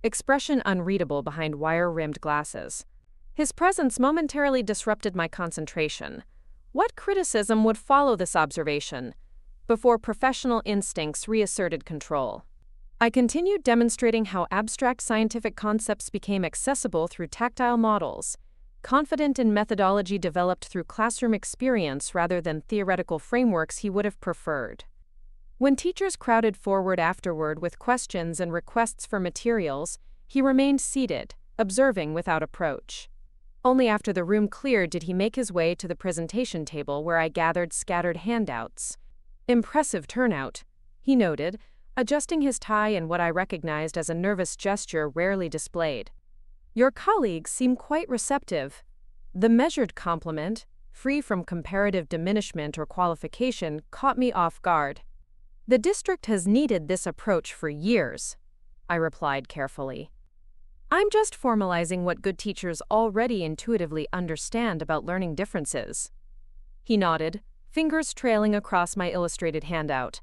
Speaker 1: expression unreadable behind wire-rimmed glasses. His presence momentarily disrupted my concentration. What criticism would follow this observation? Before professional instincts reasserted control. I continued demonstrating how abstract scientific concepts became accessible through tactile models, confident in methodology developed through classroom experience rather than theoretical frameworks he would have preferred. When teachers crowded forward afterward with questions and requests for materials, He remained seated, observing without approach. Only after the room cleared did he make his way to the presentation table where I gathered scattered handouts. "Impressive turnout," he noted, adjusting his tie in what I recognized as a nervous gesture rarely displayed. "Your colleagues seem quite receptive." The measured compliment, free from comparative diminishment or qualification, caught me off guard. "The district has needed this approach for years," I replied carefully. "I'm just formalizing what good teachers already intuitively understand about learning differences." He nodded, fingers trailing across my illustrated handout.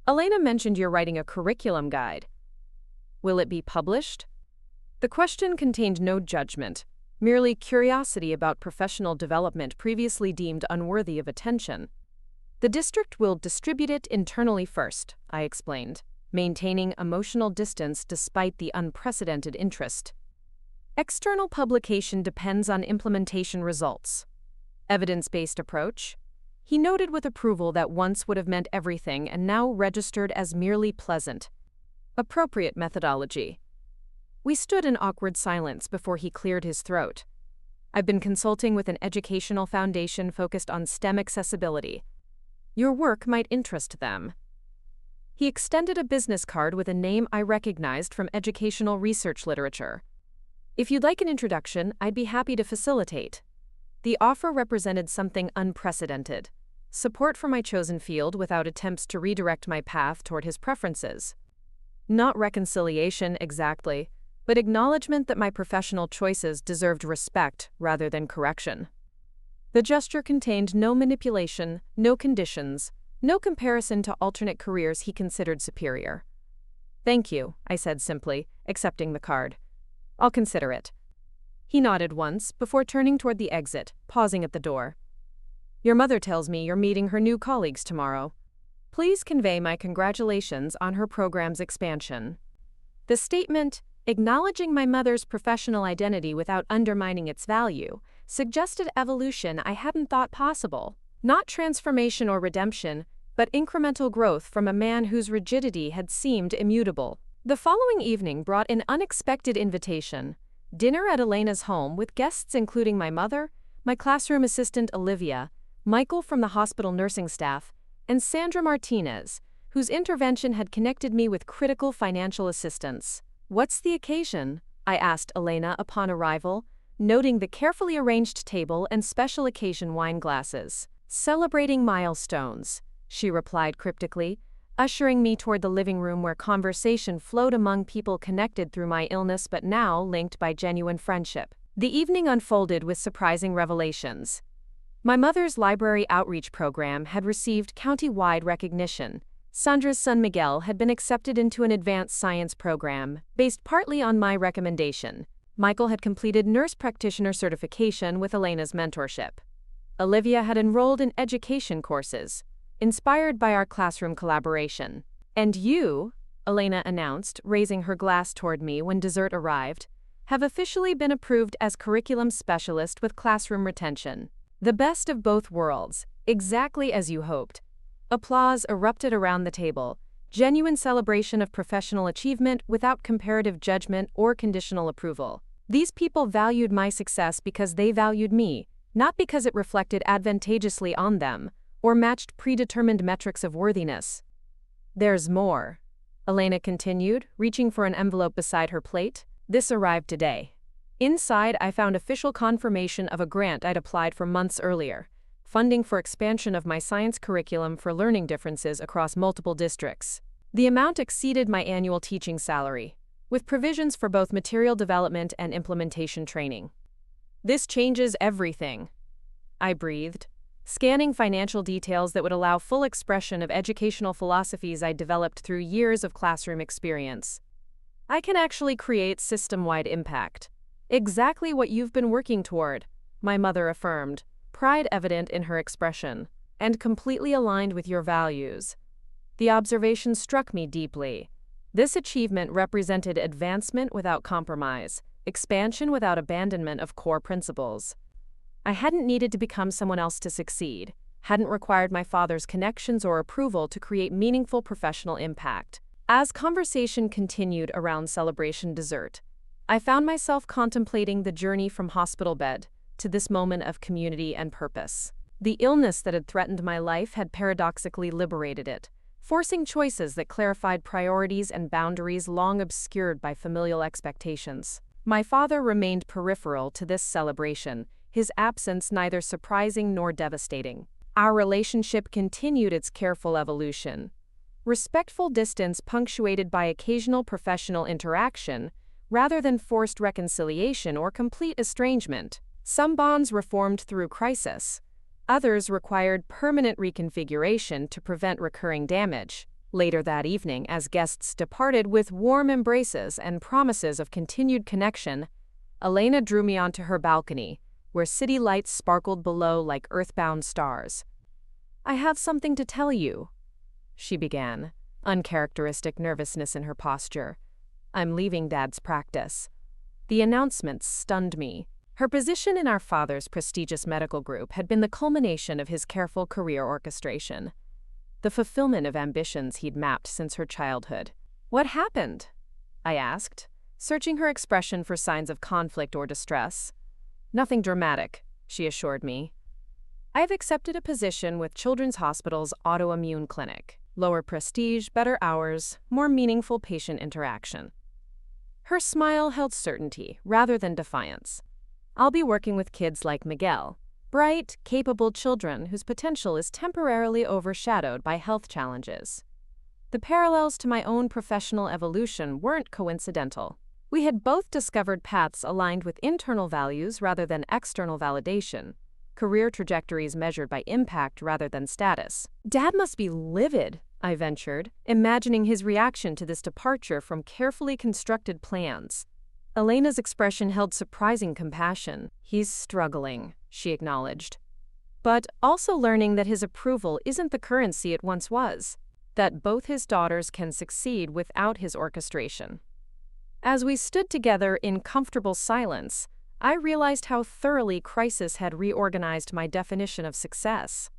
Speaker 1: "Elena mentioned you're writing a curriculum guide. Will it be published?" The question contained no judgment, merely curiosity about professional development previously deemed unworthy of attention. "The district will distribute it internally first," I explained, maintaining emotional distance despite the unprecedented interest. "External publication depends on implementation results." "Evidence-based approach?" He noted with approval that once would have meant everything and now registered as merely pleasant. "Appropriate methodology." We stood in awkward silence before he cleared his throat. "I've been consulting with an educational foundation focused on STEM accessibility. Your work might interest them." He extended a business card with a name I recognized from educational research literature. "If you'd like an introduction, I'd be happy to facilitate." The offer represented something unprecedented: support for my chosen field without attempts to redirect my path toward his preferences. Not reconciliation exactly, but acknowledgement that my professional choices deserved respect rather than correction. The gesture contained no manipulation, no conditions, no comparison to alternate careers he considered superior. "Thank you," I said simply, accepting the card. "I'll consider it." He nodded once before turning toward the exit, pausing at the door. "Your mother tells me you're meeting her new colleagues tomorrow. Please convey my congratulations on her program's expansion." The statement, acknowledging my mother's professional identity without undermining its value, suggested evolution I hadn't thought possible. Not transformation or redemption, but incremental growth from a man whose rigidity had seemed immutable. The following evening brought an unexpected invitation: dinner at Elena's home with guests including my mother, my classroom assistant Olivia, Michael from the hospital nursing staff, and Sandra Martinez, whose intervention had connected me with critical financial assistance. "What's the occasion?" I asked Elena upon arrival, noting the carefully arranged table and special occasion wine glasses. "Celebrating milestones," she replied cryptically, ushering me toward the living room where conversation flowed among people connected through my illness but now linked by genuine friendship. The evening unfolded with surprising revelations. My mother's library outreach program had received county-wide recognition. Sandra's son Miguel had been accepted into an advanced science program, based partly on my recommendation. Michael had completed nurse practitioner certification with Elena's mentorship. Olivia had enrolled in education courses, inspired by our classroom collaboration. "And you," Elena announced, raising her glass toward me when dessert arrived, "have officially been approved as curriculum specialist with classroom retention. The best of both worlds, exactly as you hoped." Applause erupted around the table, genuine celebration of professional achievement without comparative judgment or conditional approval. These people valued my success because they valued me, not because it reflected advantageously on them or matched predetermined metrics of worthiness. "There's more," Elena continued, reaching for an envelope beside her plate. "This arrived today." Inside, I found official confirmation of a grant I'd applied for months earlier: funding for expansion of my science curriculum for learning differences across multiple districts. The amount exceeded my annual teaching salary, with provisions for both material development and implementation training. "This changes everything," I breathed, scanning financial details that would allow full expression of educational philosophies I developed through years of classroom experience. "I can actually create system-wide impact. Exactly what you've been working toward," my mother affirmed, pride evident in her expression, "and completely aligned with your values." The observation struck me deeply. This achievement represented advancement without compromise, expansion without abandonment of core principles. I hadn't needed to become someone else to succeed, hadn't required my father's connections or approval to create meaningful professional impact. As conversation continued around celebration dessert, I found myself contemplating the journey from hospital bed to this moment of community and purpose. The illness that had threatened my life had paradoxically liberated it, forcing choices that clarified priorities and boundaries long obscured by familial expectations. My father remained peripheral to this celebration, his absence neither surprising nor devastating. Our relationship continued its careful evolution. Respectful distance punctuated by occasional professional interaction, rather than forced reconciliation or complete estrangement. Some bonds reformed through crisis. Others required permanent reconfiguration to prevent recurring damage. Later that evening, as guests departed with warm embraces and promises of continued connection, Elena drew me onto her balcony, where city lights sparkled below like earthbound stars. "I have something to tell you," she began, uncharacteristic nervousness in her posture. "I'm leaving Dad's practice." The announcement stunned me. Her position in our father's prestigious medical group had been the culmination of his careful career orchestration, the fulfillment of ambitions he'd mapped since her childhood. "What happened?" I asked, searching her expression for signs of conflict or distress. "Nothing dramatic," she assured me. "I have accepted a position with Children's Hospital's autoimmune clinic. Lower prestige, better hours, more meaningful patient interaction." Her smile held certainty rather than defiance. "I'll be working with kids like Miguel, bright, capable children whose potential is temporarily overshadowed by health challenges." The parallels to my own professional evolution weren't coincidental. We had both discovered paths aligned with internal values rather than external validation, career trajectories measured by impact rather than status. "Dad must be livid," I ventured, imagining his reaction to this departure from carefully constructed plans. Elena's expression held surprising compassion. "He's struggling," she acknowledged, "but also learning that his approval isn't the currency it once was, that both his daughters can succeed without his orchestration." As we stood together in comfortable silence, I realized how thoroughly crisis had reorganized my definition of success.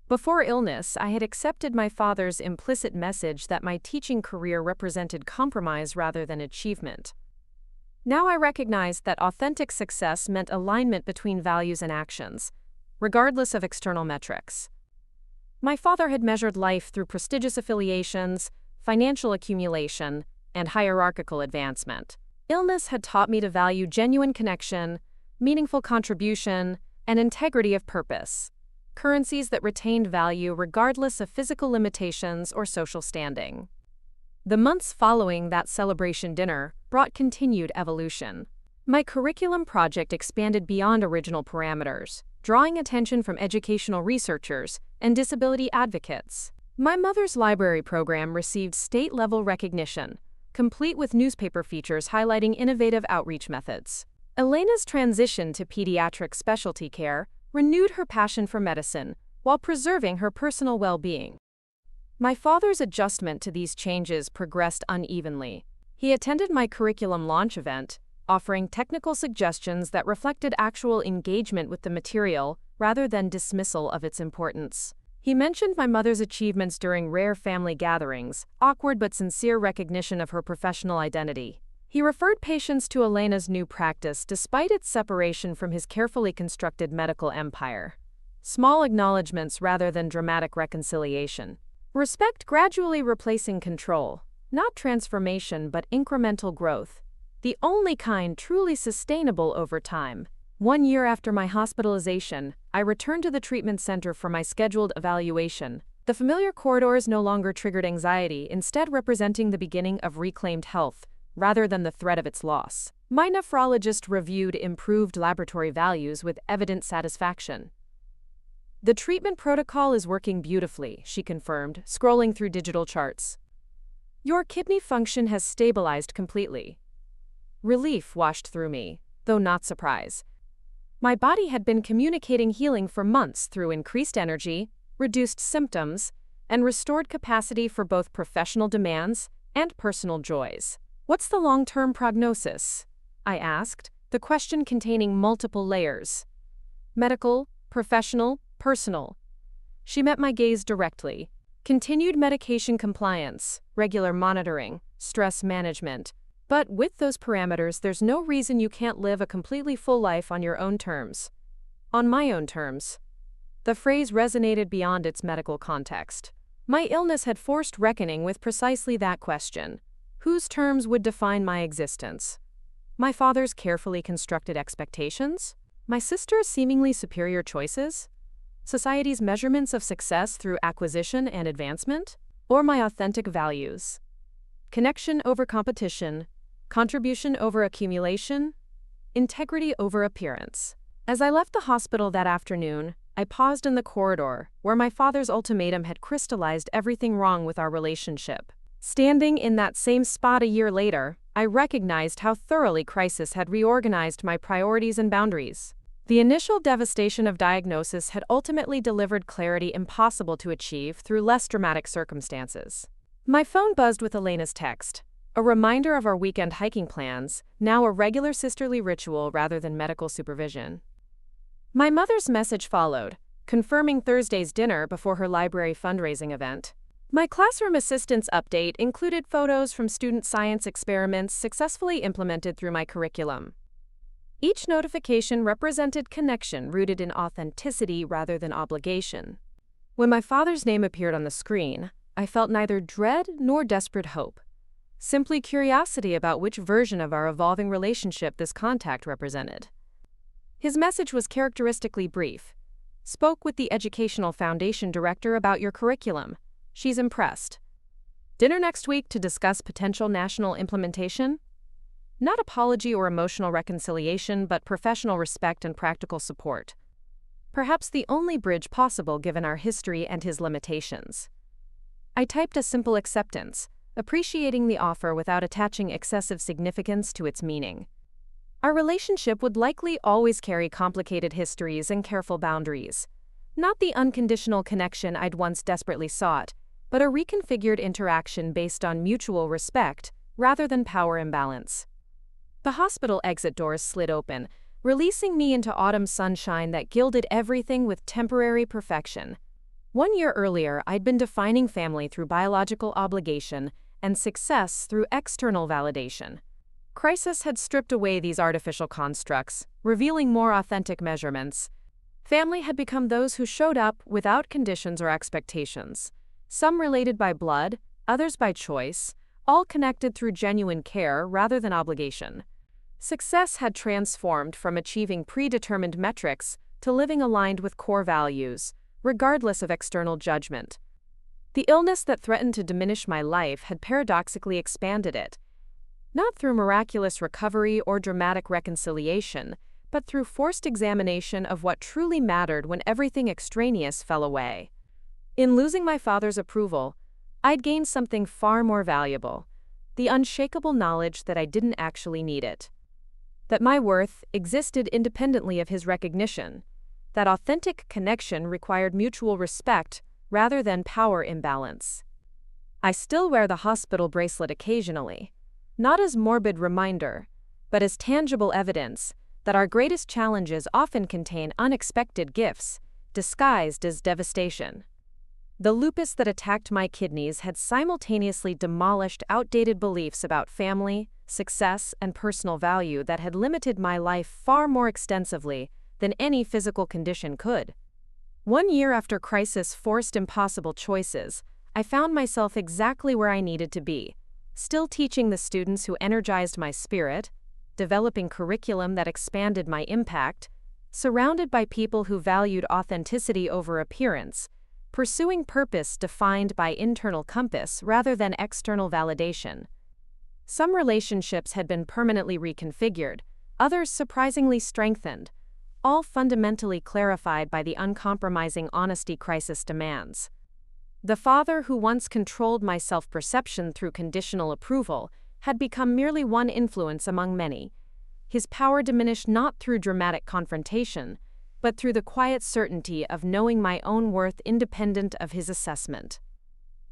Speaker 1: Before illness, I had accepted my father's implicit message that my teaching career represented compromise rather than achievement. Now I recognized that authentic success meant alignment between values and actions, regardless of external metrics. My father had measured life through prestigious affiliations, financial accumulation, and hierarchical advancement. Illness had taught me to value genuine connection, meaningful contribution, and integrity of purpose, currencies that retained value regardless of physical limitations or social standing. The months following that celebration dinner brought continued evolution. My curriculum project expanded beyond original parameters, drawing attention from educational researchers and disability advocates. My mother's library program received state-level recognition, complete with newspaper features highlighting innovative outreach methods. Elena's transition to pediatric specialty care renewed her passion for medicine while preserving her personal well-being. My father's adjustment to these changes progressed unevenly. He attended my curriculum launch event, offering technical suggestions that reflected actual engagement with the material rather than dismissal of its importance. He mentioned my mother's achievements during rare family gatherings, awkward but sincere recognition of her professional identity. He referred patients to Elena's new practice despite its separation from his carefully constructed medical empire. Small acknowledgments rather than dramatic reconciliation. Respect gradually replacing control, not transformation but incremental growth, the only kind truly sustainable over time. 1 year after my hospitalization, I returned to the treatment center for my scheduled evaluation. The familiar corridors no longer triggered anxiety, instead representing the beginning of reclaimed health, rather than the threat of its loss. My nephrologist reviewed improved laboratory values with evident satisfaction. "The treatment protocol is working beautifully," she confirmed, scrolling through digital charts. "Your kidney function has stabilized completely." Relief washed through me, though not surprise. My body had been communicating healing for months through increased energy, reduced symptoms, and restored capacity for both professional demands and personal joys. "What's the long-term prognosis?" I asked, the question containing multiple layers. Medical, professional, personal. She met my gaze directly. "Continued medication compliance, regular monitoring, stress management, But with those parameters, there's no reason you can't live a completely full life on your own terms. On my own terms. The phrase resonated beyond its medical context. My illness had forced reckoning with precisely that question. Whose terms would define my existence? My father's carefully constructed expectations? My sister's seemingly superior choices? Society's measurements of success through acquisition and advancement? Or my authentic values? Connection over competition, contribution over accumulation, integrity over appearance. As I left the hospital that afternoon, I paused in the corridor, where my father's ultimatum had crystallized everything wrong with our relationship. Standing in that same spot a year later, I recognized how thoroughly crisis had reorganized my priorities and boundaries. The initial devastation of diagnosis had ultimately delivered clarity impossible to achieve through less dramatic circumstances. My phone buzzed with Elena's text, a reminder of our weekend hiking plans, now a regular sisterly ritual rather than medical supervision. My mother's message followed, confirming Thursday's dinner before her library fundraising event. My classroom assistance update included photos from student science experiments successfully implemented through my curriculum. Each notification represented connection rooted in authenticity rather than obligation. When my father's name appeared on the screen, I felt neither dread nor desperate hope, simply curiosity about which version of our evolving relationship this contact represented. His message was characteristically brief. Spoke with the Educational Foundation director about your curriculum. She's impressed. Dinner next week to discuss potential national implementation? Not apology or emotional reconciliation, but professional respect and practical support. Perhaps the only bridge possible given our history and his limitations. I typed a simple acceptance, appreciating the offer without attaching excessive significance to its meaning. Our relationship would likely always carry complicated histories and careful boundaries. Not the unconditional connection I'd once desperately sought, but a reconfigured interaction based on mutual respect rather than power imbalance. The hospital exit doors slid open, releasing me into autumn sunshine that gilded everything with temporary perfection. 1 year earlier, I'd been defining family through biological obligation and success through external validation. Crisis had stripped away these artificial constructs, revealing more authentic measurements. Family had become those who showed up without conditions or expectations. Some related by blood, others by choice, all connected through genuine care rather than obligation. Success had transformed from achieving predetermined metrics to living aligned with core values, regardless of external judgment. The illness that threatened to diminish my life had paradoxically expanded it, not through miraculous recovery or dramatic reconciliation, but through forced examination of what truly mattered when everything extraneous fell away. In losing my father's approval, I'd gained something far more valuable, the unshakable knowledge that I didn't actually need it. That my worth existed independently of his recognition, that authentic connection required mutual respect rather than power imbalance. I still wear the hospital bracelet occasionally, not as morbid reminder, but as tangible evidence that our greatest challenges often contain unexpected gifts, disguised as devastation. The lupus that attacked my kidneys had simultaneously demolished outdated beliefs about family, success, and personal value that had limited my life far more extensively than any physical condition could. 1 year after crisis forced impossible choices, I found myself exactly where I needed to be, still teaching the students who energized my spirit, developing curriculum that expanded my impact, surrounded by people who valued authenticity over appearance, pursuing purpose defined by internal compass rather than external validation. Some relationships had been permanently reconfigured, others surprisingly strengthened, all fundamentally clarified by the uncompromising honesty crisis demands. The father who once controlled my self-perception through conditional approval had become merely one influence among many. His power diminished not through dramatic confrontation, but through the quiet certainty of knowing my own worth independent of his assessment.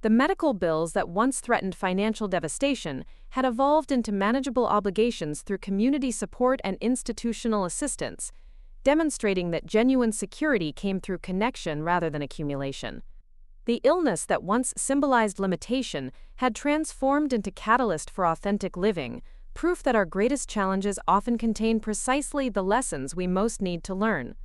Speaker 1: The medical bills that once threatened financial devastation had evolved into manageable obligations through community support and institutional assistance, demonstrating that genuine security came through connection rather than accumulation. The illness that once symbolized limitation had transformed into catalyst for authentic living, proof that our greatest challenges often contain precisely the lessons we most need to learn.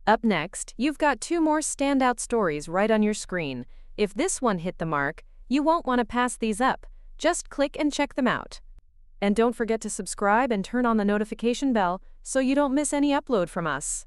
Speaker 1: Up next, you've got 2 more standout stories right on your screen. If this one hit the mark, you won't want to pass these up. Just click and check them out. And don't forget to subscribe and turn on the notification bell so you don't miss any upload from us.